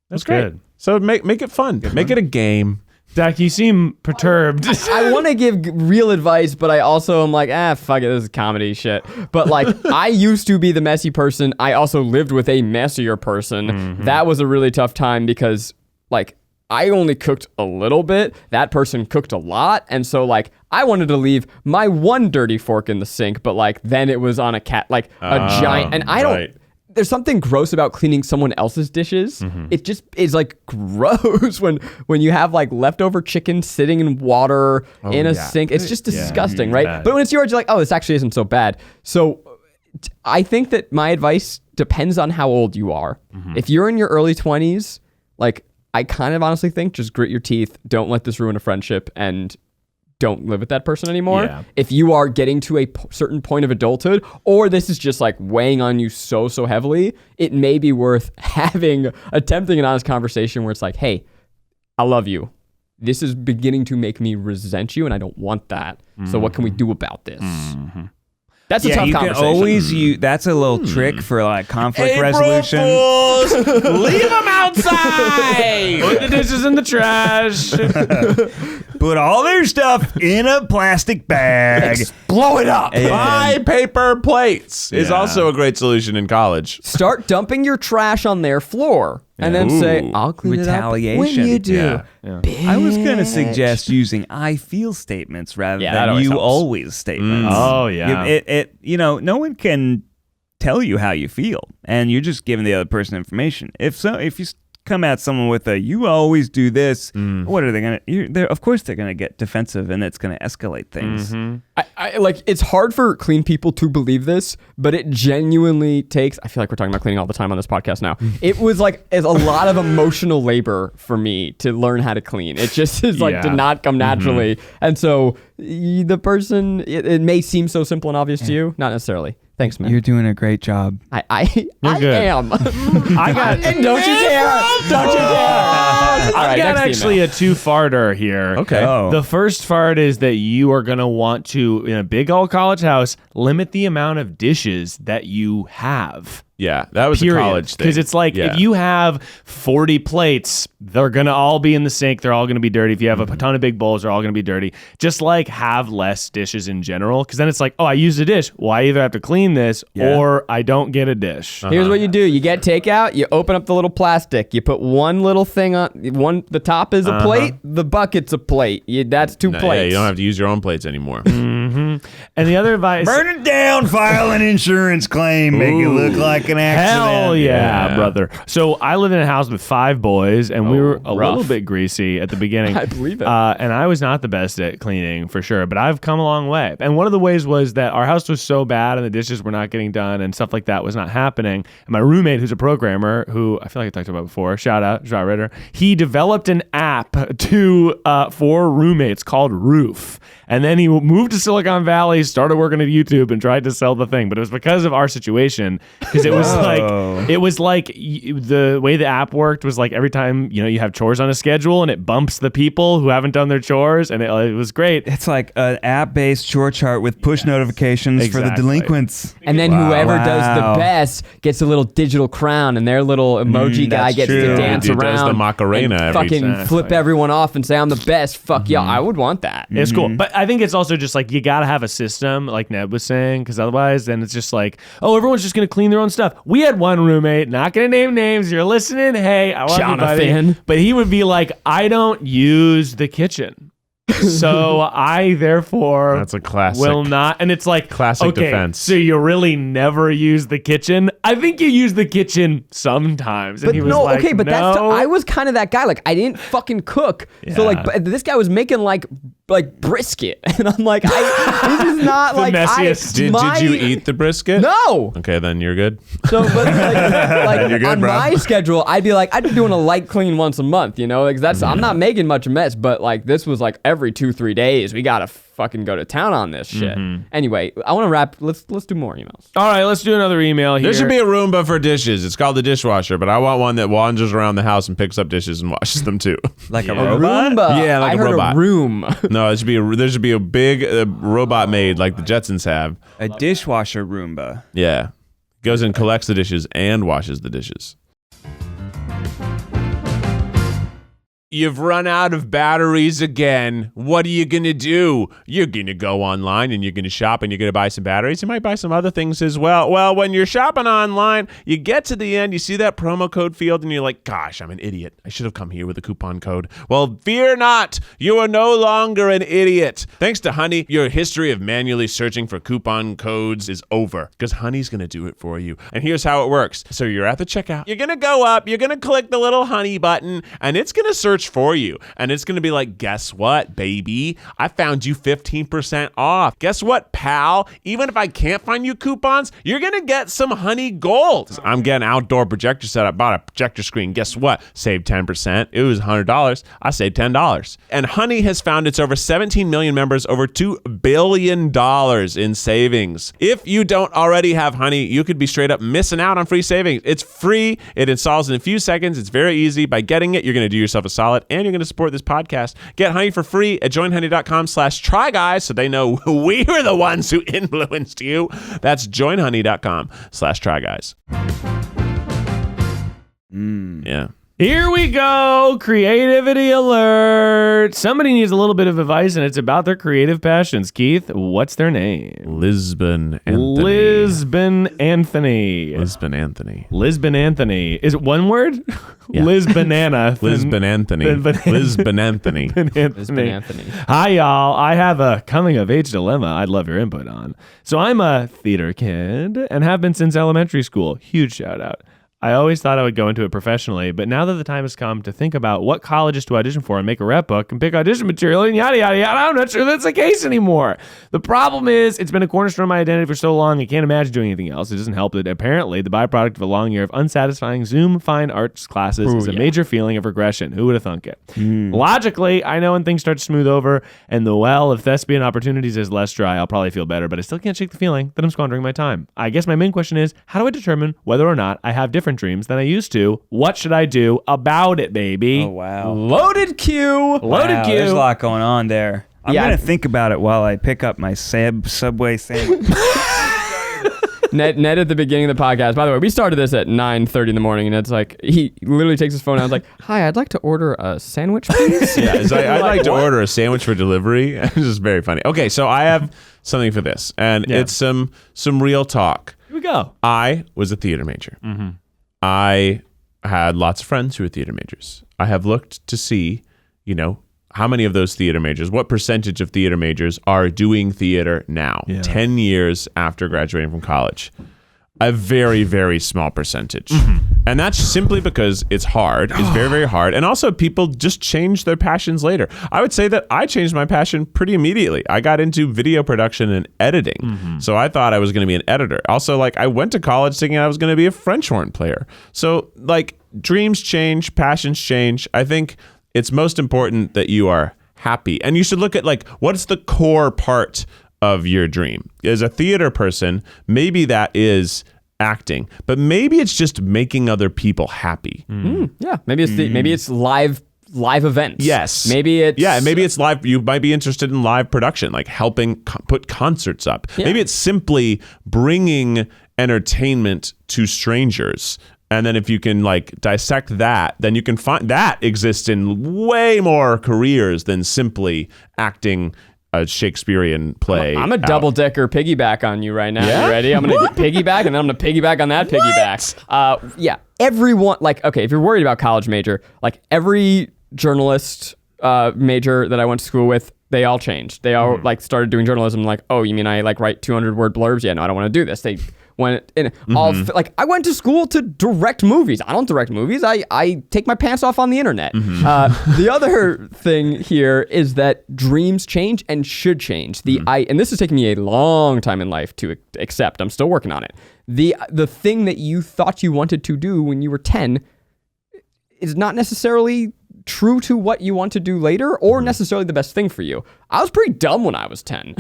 That's great. good. So make it fun. Make it a game. Dak, you seem perturbed. I want to give real advice, but I also am like, fuck it, this is comedy shit. But like, I used to be the messy person. I also lived with a messier person. Mm-hmm. That was a really tough time because like, I only cooked a little bit. That person cooked a lot. And so like, I wanted to leave my one dirty fork in the sink, but like, then it was on a giant, and I don't, there's something gross about cleaning someone else's dishes. Mm-hmm. It just is like gross when you have like leftover chicken sitting in water in a sink. It's just disgusting, right? Bad. But when it's yours, you're like, oh, this actually isn't so bad. So I think that my advice depends on how old you are. Mm-hmm. If you're in your early 20s, like I kind of honestly think just grit your teeth. Don't let this ruin a friendship and don't live with that person anymore. Yeah. If you are getting to a certain point of adulthood, or this is just like weighing on you so heavily, it may be worth attempting an honest conversation where it's like, hey, I love you. This is beginning to make me resent you, and I don't want that. Mm-hmm. So what can we do about this? Mm-hmm. That's a tough conversation. Can always that's a little trick for like conflict resolution. Fools, leave them outside. Put the dishes in the trash. Put all their stuff in a plastic bag. Blow it up. Buy paper plates is also a great solution in college. Start dumping your trash on their floor. And then say, I'll clean it up when you do. Yeah. I was going to suggest using I feel statements rather than you always statements. Oh, yeah. No one can tell you how you feel, and you're just giving the other person information. If you come at someone with a "you always do this," what are they gonna? Of course, they're gonna get defensive, and it's gonna escalate things. Mm-hmm. I like. It's hard for clean people to believe this, but it genuinely takes. I feel like we're talking about cleaning all the time on this podcast now. It was like a lot of emotional labor for me to learn how to clean. It just is like did not come naturally, and so the person. It may seem so simple and obvious to you, not necessarily. Thanks, man. You're doing a great job. I am. I got. And don't you dare! Don't you dare! I got actually a two-farter here. Okay. Oh. The first fart is that you are gonna want to, in a big old college house, limit the amount of dishes that you have. Yeah, that was a college thing. Because it's like, if you have 40 plates, they're going to all be in the sink. They're all going to be dirty. If you have a ton of big bowls, they're all going to be dirty. Just like have less dishes in general. Because then it's like, oh, I used a dish. Well, I either have to clean this or I don't get a dish. Here's what you do. You get takeout. You open up the little plastic. You put one little thing on. The top is a plate. The bucket's a plate. That's two plates. Yeah, you don't have to use your own plates anymore. Mm-hmm. And the other advice. Burn it down. File an insurance claim. Make it look like an accident. Hell yeah, brother. So I lived in a house with 5 boys, and we were a little bit greasy at the beginning. I believe it. And I was not the best at cleaning, for sure, but I've come a long way. And one of the ways was that our house was so bad and the dishes were not getting done and stuff like that was not happening. And my roommate, who's a programmer, who I feel like I talked about before, shout out, Josh Ritter, he developed an app for roommates called Roof. And then he moved to Silicon Valley, started working at YouTube, and tried to sell the thing. But it was because of our situation, because it was like the way the app worked was like every time you have chores on a schedule, and it bumps the people who haven't done their chores, and it was great. It's like an app-based chore chart with push notifications for the delinquents. And then whoever does the best gets a little digital crown, and their little emoji guy gets to dance around. Does the Macarena and fucking flip everyone off and say, I'm the best. Fuck yeah, I would want that. It's cool. But I think it's also just like you gotta have a system, like Ned was saying, because otherwise then it's just like, oh, everyone's just gonna clean their own stuff. We had one roommate, not gonna name names, you're listening, hey, I love Jonathan. you, buddy. But he would be like, I don't use the kitchen. So I therefore that's a classic will not, and it's like classic defense. So you really never use the kitchen? I think you use the kitchen sometimes. And but he was but that's I was kind of that guy. Like I didn't fucking cook, so like this guy was making like brisket, and I'm like, this is not like messiest. Did you eat the brisket? No. Okay, then you're good. So, but like you're good, on my schedule, I'd be doing a light clean once a month. Like that's I'm not making much mess, but like this was like every 2-3 days we gotta fucking go to town on this shit. Anyway, I want to wrap. Let's do more emails. All right, let's do another email here. There should be a Roomba for dishes. It's called the dishwasher, but I want one that wanders around the house and picks up dishes and washes them too. Like a robot? Roomba. Yeah, like I a heard robot. A room. No, there should be a big robot made like the Jetsons have. A dishwasher Roomba. Yeah, goes and collects the dishes and washes the dishes. You've run out of batteries again. What are you going to do? You're going to go online and you're going to shop and you're going to buy some batteries. You might buy some other things as well. Well, when you're shopping online, you get to the end, you see that promo code field and you're like, gosh, I'm an idiot. I should have come here with a coupon code. Well, fear not. You are no longer an idiot. Thanks to Honey, your history of manually searching for coupon codes is over because Honey's going to do it for you. And here's how it works. So you're at the checkout. You're going to go up. You're going to click the little Honey button and it's going to search for you. And it's going to be like, guess what, baby? I found you 15% off. Guess what, pal? Even if I can't find you coupons, you're going to get some Honey Gold. I'm getting an outdoor projector set up, bought a projector screen. Guess what? Saved 10%. It was $100. I saved $10. And Honey has found its over 17 million members, over $2 billion in savings. If you don't already have Honey, you could be straight up missing out on free savings. It's free. It installs in a few seconds. It's very easy. By getting it, you're going to do yourself a solid and you're going to support this podcast. Get Honey for free at joinhoney.com/tryguys so they know we were the ones who influenced you. That's joinhoney.com/tryguys. Yeah. Here we go. Creativity alert. Somebody needs a little bit of advice, and it's about their creative passions. Keith, what's their name? Lisbon Anthony. Lisbon Anthony. Lisbon Anthony. Lisbon Anthony. Is it one word? Yeah. Lisbonana. Lisbon Anthony. Lisbon Anthony. Lisbon Anthony. Hi, y'all. I have a coming-of-age dilemma I'd love your input on. So I'm a theater kid and have been since elementary school. Huge shout-out. I always thought I would go into it professionally, but now that the time has come to think about what colleges to audition for and make a rep book and pick audition material and yada, yada, yada, I'm not sure that's the case anymore. The problem is it's been a cornerstone of my identity for so long, I can't imagine doing anything else. It doesn't help that apparently the byproduct of a long year of unsatisfying Zoom fine arts classes is a major feeling of regression. Who would have thunk it? Logically, I know when things start to smooth over and the well of thespian opportunities is less dry, I'll probably feel better, but I still can't shake the feeling that I'm squandering my time. I guess my main question is, how do I determine whether or not I have different dreams than I used to? What should I do about it, baby? Oh, wow. Loaded Q. Wow, there's a lot going on there. I'm going to think about it while I pick up my Subway sandwich. Ned at the beginning of the podcast, by the way, we started this at 9:30 in the morning, and it's like, he literally takes his phone out and I was like, hi, I'd like to order a sandwich, please. Yeah, I'd like to order a sandwich for delivery. It's just very funny. Okay, so I have something for this, and it's some real talk. Here we go. I was a theater major. Mm-hmm. I had lots of friends who were theater majors. I have looked to see, how many of those theater majors, what percentage of theater majors are doing theater now, 10 years after graduating from college. A very, very small percentage. Mm-hmm. And that's simply because it's hard. It's very, very hard. And also people just change their passions later. I would say that I changed my passion pretty immediately. I got into video production and editing. Mm-hmm. So I thought I was going to be an editor. Also, I went to college thinking I was going to be a French horn player. So dreams change, passions change. I think it's most important that you are happy. And you should look at what's the core part of your dream. As a theater person, maybe that is acting, but maybe it's just making other people happy. Yeah, maybe it's live events. Yes, maybe it's live. You might be interested in live production, like helping put concerts up. Yeah. Maybe it's simply bringing entertainment to strangers. And then if you can dissect that, then you can find that exists in way more careers than simply acting a Shakespearean play. I'm a double-decker piggyback on you right now. Yeah? You ready? I'm going to piggyback, and then I'm going to piggyback on that piggyback. Yeah, everyone, if you're worried about college major, every journalist major that I went to school with, they all changed. They all started doing journalism. Oh, you mean I write 200-word blurbs? Yeah, no, I don't want to do this. They went in I went to school to direct movies. I don't direct movies. I take my pants off on the internet. The other thing here is that dreams change and should change. And this has taken me a long time in life to accept. I'm still working on it. The thing that you thought you wanted to do when you were 10 is not necessarily true to what you want to do later or necessarily the best thing for you. I was pretty dumb when I was 10.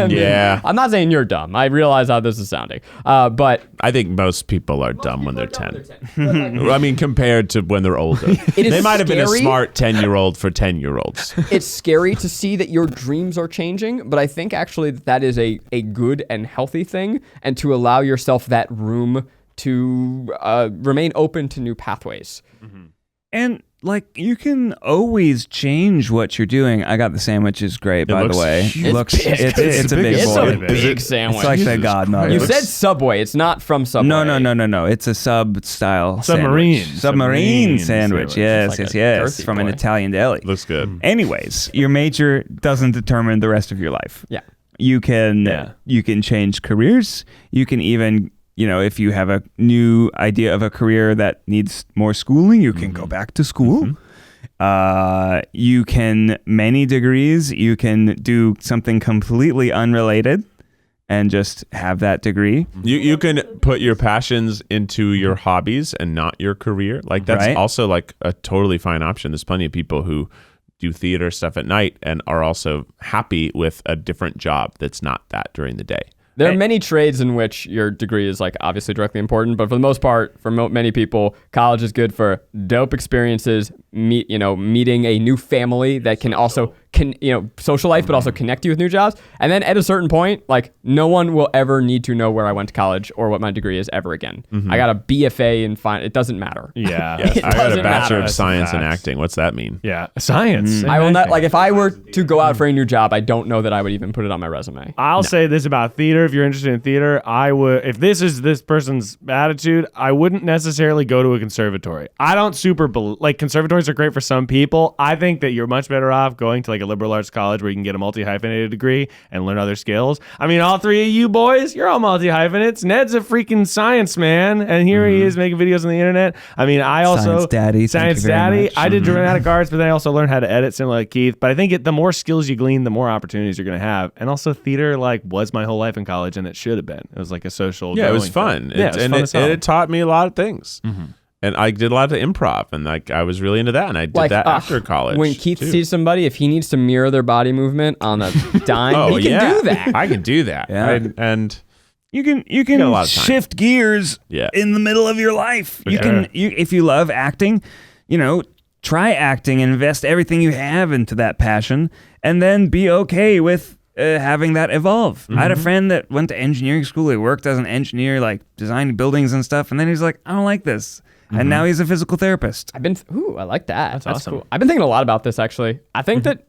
Yeah. I'm not saying you're dumb. I realize how this is sounding. But I think most people are dumb when they're 10. I mean, compared to when they're older. They might have been a smart 10-year-old for 10-year-olds. It's scary to see that your dreams are changing, but I think actually that is a good and healthy thing, and to allow yourself that room to remain open to new pathways. And like you can always change what you're doing. I got the sandwich is great, by the way. It's a big It's boy. a big sandwich. It's like the God nugget. You said Subway. It's not from Subway. No. It's a submarine sandwich. Yes. From an Italian deli. Looks good. Anyways, your major doesn't determine the rest of your life. Yeah. You can change careers. You can even, if you have a new idea of a career that needs more schooling, you can go back to school. You can many degrees. You can do something completely unrelated and just have that degree. You can put your passions into your hobbies and not your career. Like that's also like a totally fine option. There's plenty of people who do theater stuff at night and are also happy with a different job that's not that during the day. There are many trades in which your degree is like obviously directly important, but for the most part, for many people, college is good for dope experiences, meeting a new family that can also social life, but also connect you with new jobs. And then at a certain point, like no one will ever need to know where I went to college or what my degree is ever again. I got a BFA in fine. It doesn't matter. Yeah. I got a Bachelor of Science in Acting. What's that mean? Yeah. Science. I will not, like if I were to go out for a new job, I don't know that I would even put it on my resume. I'll say this about theater. If you're interested in theater, I would, if this is this person's attitude, I wouldn't necessarily go to a conservatory. I don't conservatories are great for some people. I think that you're much better off going to like a liberal arts college where you can get a multi-hyphenated degree and learn other skills. I mean, all three of you boys, you're all multi-hyphenates. Ned's a freaking science man, and here he is making videos on the internet. I mean, I also... Science daddy. I did dramatic arts, but then I also learned how to edit similar like Keith. But I think the more skills you glean, the more opportunities you're going to have. And also theater was my whole life in college, and it should have been. It was like a social... Yeah, it was fun. It taught me a lot of things. And I did a lot of improv, and like I was really into that, and I did that after college. When Keith sees somebody, if he needs to mirror their body movement on a dime, he can do that. I can do that. Yeah. And you can shift gears in the middle of your life. If you love acting, try acting and invest everything you have into that passion, and then be okay with having that evolve. I had a friend that went to engineering school. He worked as an engineer, like designing buildings and stuff, and then he's like, I don't like this. And now he's a physical therapist. I like that. That's awesome. Cool. I've been thinking a lot about this, actually. I think that,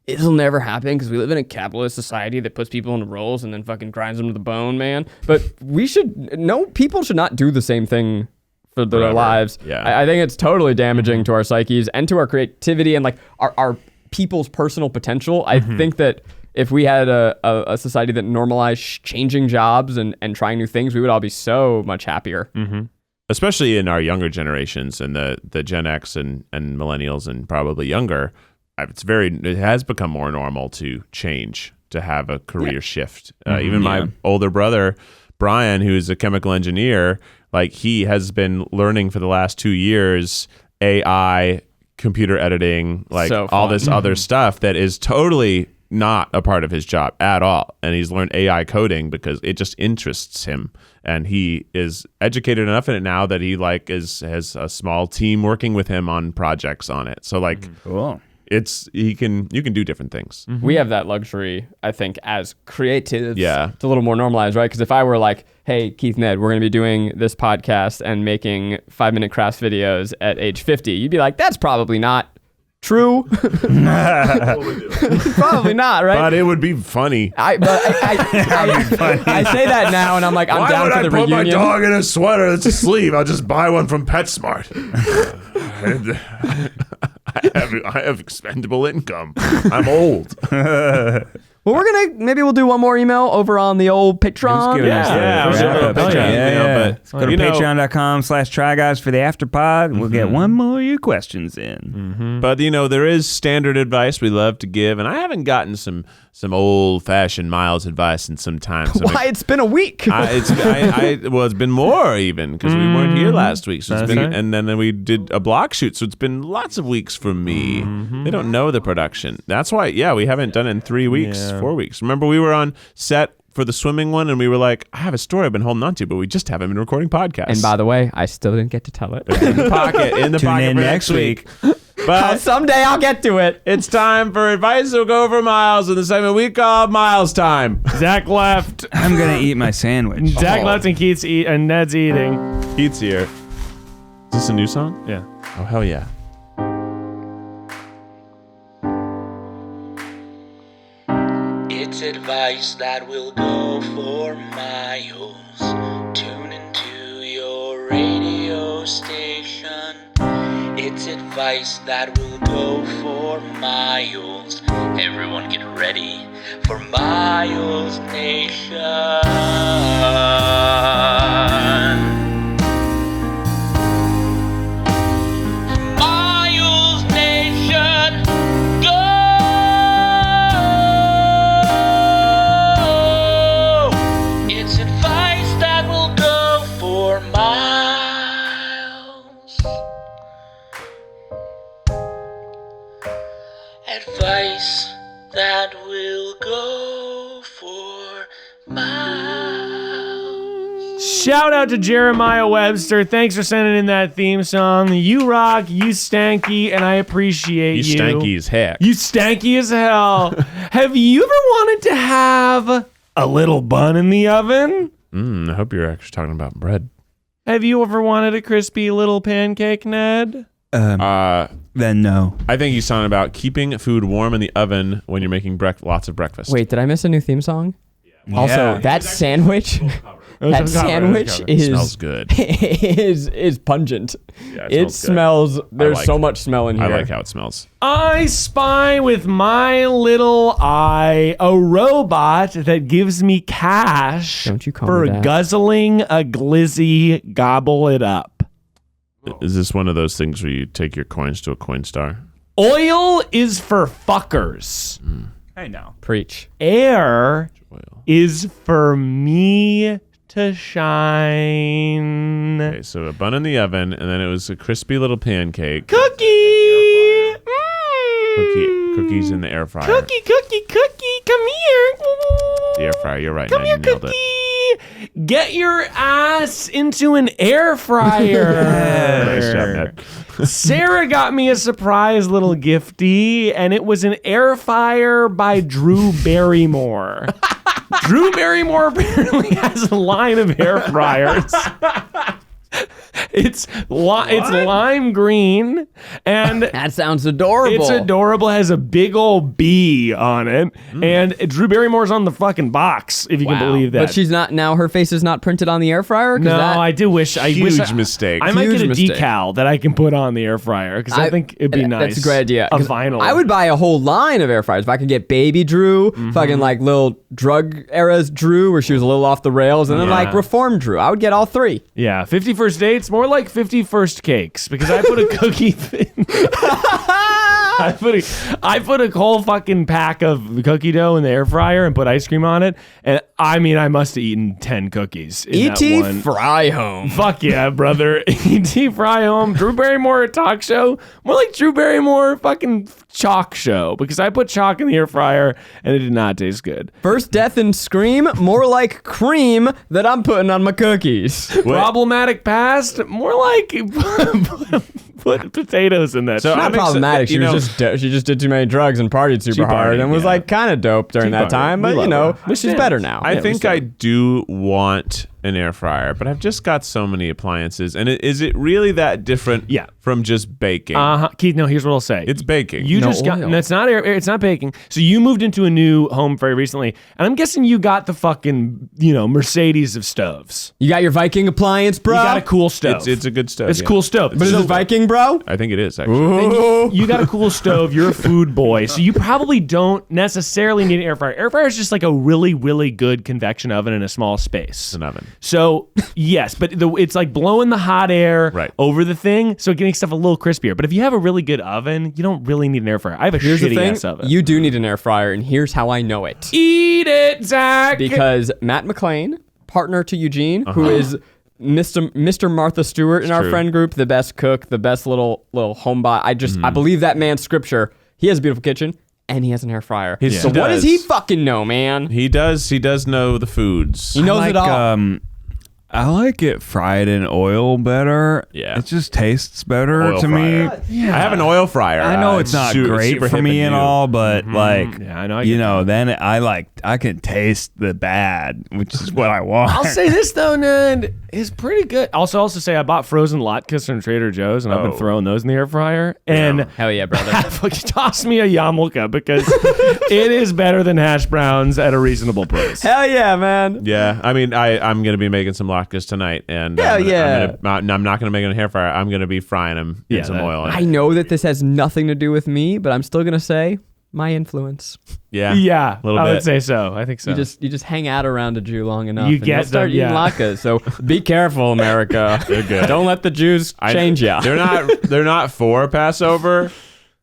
it'll never happen because we live in a capitalist society that puts people into roles and then fucking grinds them to the bone, man. But people should not do the same thing for their lives. Yeah. I think it's totally damaging to our psyches and to our creativity and, our people's personal potential. I think that if we had a society that normalized changing jobs and trying new things, we would all be so much happier. Especially in our younger generations and the Gen X and millennials and probably younger, it has become more normal to change, to have a career shift. Even my older brother, Brian, who's a chemical engineer, he has been learning for the last 2 years AI, computer editing, all this other stuff that is totally not a part of his job at all. And he's learned AI coding because it just interests him. And he is educated enough in it now that he has a small team working with him on projects on it. So cool. You can do different things. We have that luxury, I think, as creatives. Yeah. It's a little more normalized, right? Because if I were like, hey, Keith, Ned, we're going to be doing this podcast and making 5-minute crafts videos at age 50, you'd be like, that's probably not true. Probably not, right? But it would be funny. I say that now, and I'm like, I'm down for the reunion. Why would I put my dog in a sweater that's a sleeve? I'll just buy one from PetSmart. I have expendable income. I'm old. Well, maybe we'll do one more email over on the old Patreon. Go to patreon.com/tryguys for the afterpod. We'll get one more of your questions in. But there is standard advice we love to give, and I haven't gotten some old-fashioned Miles advice in some time. So why? It's been a week. It's been more even because we weren't here last week. So and then we did a block shoot, so it's been lots of weeks for me. They don't know the production. That's why, we haven't done it in 3 weeks, 4 weeks. Remember, we were on set for the swimming one, and we were like, I have a story I've been holding on to, but we just haven't been recording podcasts. And by the way, I still didn't get to tell it. In the pocket for next week. But someday I'll get to it. It's time for advice we'll go over Miles in the segment we call Miles Time. Zach left. I'm going to eat my sandwich. Zach left and Keith's and Ned's eating. Keith's here. Is this a new song? Yeah. Oh, hell yeah. advice that will go for miles. Tune into your radio station. It's advice that will go for miles. Everyone get ready for Miles Nation. Miles Nation, go! It's advice that will go for miles. Advice that will go for miles. Shout out to Jeremiah Webster. Thanks for sending in that theme song. You rock, you stanky, and I appreciate you. You stanky as heck. You stanky as hell. Have you ever wanted to have a little bun in the oven? I hope you're actually talking about bread. Have you ever wanted a crispy little pancake, Ned? Then no. I think he's talking about keeping food warm in the oven when you're making lots of breakfast. Wait, did I miss a new theme song? Yeah. Also, that sandwich, that sandwich smells good. is pungent. Yeah, It smells. There's so much smell in here. I like how it smells. I spy with my little eye a robot that gives me cash Don't you call for me that. guzzling a glizzy, gobble it up. Is this one of those things where you take your coins to a Coinstar? Oil is for fuckers. I know. Preach. Air Oil. is for me to shine. Okay, so a bun in the oven, and then it was a crispy little pancake. Cookie. Cookies in the air fryer. Cookie. Come here. The air fryer. You're right. Come Now here, you nailed Cookie. it. Get your ass into an air fryer. Nice job, Ned. Sarah got me a surprise little gifty, and it was an air fryer by Drew Barrymore. Drew Barrymore apparently has a line of air fryers. It's lime green, and That sounds adorable. it's adorable. It has a big old bee on it, and Drew Barrymore's on the fucking box, if you can believe that. But she's not now. Her face is not printed on the air fryer. No, I do wish. Huge mistake. I might get a Huge mistake. decal that I can put on the air fryer because I think it'd be nice. That's a great idea. A 'Cause vinyl. I would buy a whole line of air fryers. If I could get Baby Drew, fucking like little drug eras Drew, where she was a little off the rails, and then like Reform Drew. I would get all three. Yeah, 51st dates, more like 51st cakes because I put a cookie thing. I put a whole fucking pack of cookie dough in the air fryer and put ice cream on it, and I mean I must have eaten 10 cookies. In that E.T. one. Fry Home. Fuck yeah, brother. E.T. Fry Home. Drew Barrymore talk show. More like Drew Barrymore fucking chalk show because I put chalk in the air fryer and it did not taste good. First death and scream, more like cream that I'm putting on my cookies. Problematic past, more like put potatoes in that So shit. Not I'm problematic. She you know- she just did too many drugs and partied super hard partied, and was yeah. like kind of dope during She that partied. time. We But love you know, her. she's better now. I Yeah, think I do want an air fryer, but I've just got so many appliances. And is it really that different Yeah. from just baking? Keith, no, here's what I'll say. It's baking. You No just got, oil. no, it's not it's not baking. So you moved into a new home very recently, and I'm guessing you got the fucking, Mercedes of stoves. You got your Viking appliance, bro. You got a cool stove. It's a good stove. It's a yeah. cool stove. But is it Viking, bro? I think it is, actually. You got a cool stove. You're a food boy, so you probably don't necessarily need an air fryer. Air fryer is just like a really, really good convection oven in a small space. It's an oven. So yes, but it's like blowing the hot air Right. over the thing, so it can make stuff a little crispier. But if you have a really good oven, you don't really need an air fryer. I have a Here's the shitty thing. ass oven. You do need an air fryer, and here's how I know it. Eat it, Zach. Because Matt McClain, partner to Eugene, who is Mr. Martha Stewart in our true. friend group, the best cook, the best little homebot. I believe that man's scripture. He has a beautiful kitchen and he has an air fryer. So He what does does. he fucking know, man? He does know the foods. He knows it all. I like it fried in oil better. Yeah. It just tastes better Oil to fryer. me. I have an oil fryer. I know it's not great super for hip me and new. all, but like, Yeah, I know. I you get know, then I like can taste the bad, which is what I want. I'll say this though, Ned, is pretty good. Also say I bought frozen latkes from Trader Joe's, and I've been throwing those in the air fryer. And hell yeah, brother. Toss me a yarmulke because it is better than hash browns at a reasonable price. Hell yeah, man. Yeah, I mean, I'm gonna be making some latkes tonight, and I'm not gonna make it in a hair fryer. I'm gonna be frying them in some oil. I know that this has nothing to do with me, but I'm still gonna say my influence. Yeah, I little bit. would say so. I think so. You just hang out around a Jew long enough, You and get you'll start them, eating latkes. So be careful, America. They're good. Don't let the Jews change you. They're not for Passover,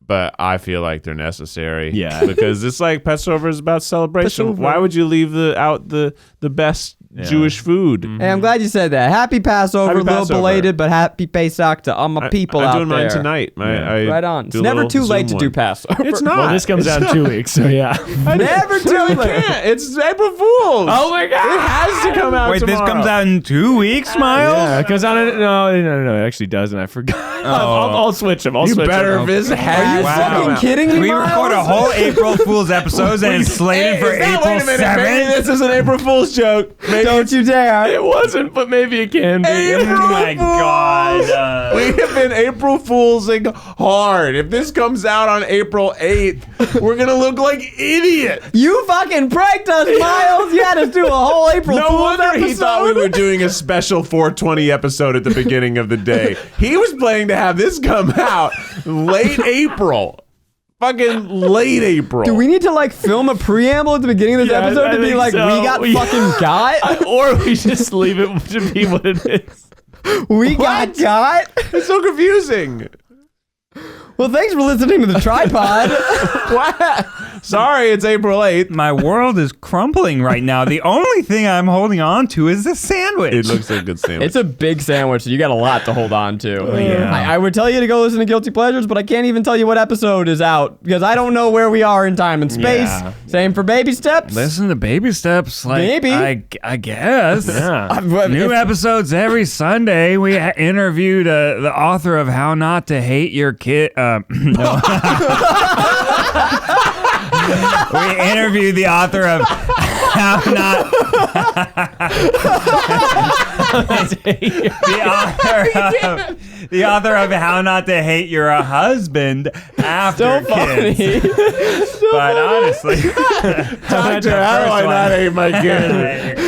but I feel like they're necessary. Yeah. Because it's like Passover is about celebration. Passover. Why would you leave the best Jewish food? Hey, I'm glad you said that. Happy Passover, Happy a little Passover. belated, but happy Pesach to all my people I'm out doing there. mine tonight. Right on. It's do a never little too late Zoom to do one. Passover. It's not. Well, this comes out in 2 weeks, so yeah. Never too Really late. can't. It's April Fool's. Oh my God. It has to come out Wait, tomorrow. this comes out in 2 weeks, Miles? Yeah, because no, it actually doesn't. I forgot. I'll switch them. You better visit. Are you fucking kidding me, We Miles? record a whole April Fool's episode and it's slated for April Wait a minute. Maybe 7th. this is an April Fool's joke. Maybe Don't you dare. It wasn't, but maybe it can be. April Oh my God. We have been April Foolsing hard. If this comes out on April 8th, we're going to look like idiots. You fucking pranked us, Miles. You had us do a whole April No Fool's wonder episode. he thought we were doing a special 420 episode at the beginning of the day. He was planning to have this come out late April. Fucking late April. Do we need to like film a preamble at the beginning of this Yeah, episode I to be think like, so. we got fucking got? Or we just leave it to be what it is. We got? It's so confusing. Well, thanks for listening to the TryPod. What? Sorry, it's April 8th. My world is crumbling right now. The only thing I'm holding on to is the sandwich. It looks like a good sandwich. It's a big sandwich, so you got a lot to hold on to. yeah. I would tell you to go listen to Guilty Pleasures, but I can't even tell you what episode is out because I don't know where we are in time and space. Yeah. Same for Baby Steps. Listen to Baby Steps. Like, Maybe. I guess. Yeah. New episodes every Sunday. We interviewed the author of How Not to Hate Your Kid. No. We interviewed the author of How Not. the author of How Not to Hate Your Husband After So funny. Kids. But honestly, Doctor, how do I not hate my kid?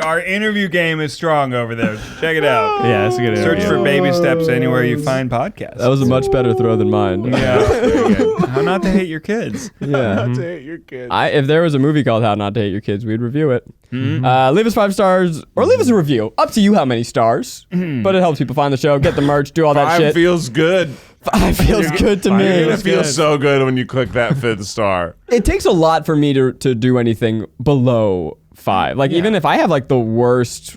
Our interview game is strong over there. Check it out. Yeah, that's a good Search interview. for Baby Steps anywhere you find podcasts. That was a much better throw than mine. Yeah. Very good. How Not to Hate Your Kids. Yeah. Not to hate your kid. If there was a movie called How Not to Hate Your Kids, we'd review it. Leave us 5 stars or leave us a review. Up to you how many stars. But it helps people find the show, get the merch, do all that 5 shit. feels good. 5 feels good to You're me. gonna feel so good when you click that 5th star. It takes a lot for me to do anything below 5. Like even if I have like the worst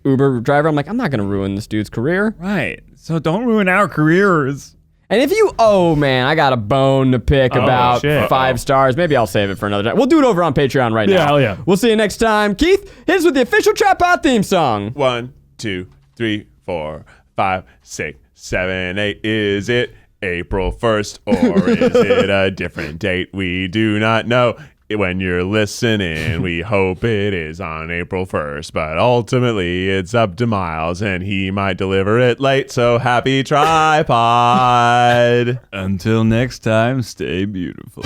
Uber driver, I'm like, I'm not gonna ruin this dude's career. Right. So don't ruin our careers. And if you, I got a bone to pick about shit. 5 stars. Maybe I'll save it for another time. We'll do it over on Patreon right now. Yeah, hell yeah. We'll see you next time. Keith, hit us with the official TryPod theme song. 1, 2, 3, 4, 5, 6, 7, 8. Is it April 1st or is it a different date? We do not know. When you're listening, we hope it is on April 1st, but ultimately it's up to Miles and he might deliver it late. So happy TryPod. Until next time, stay beautiful.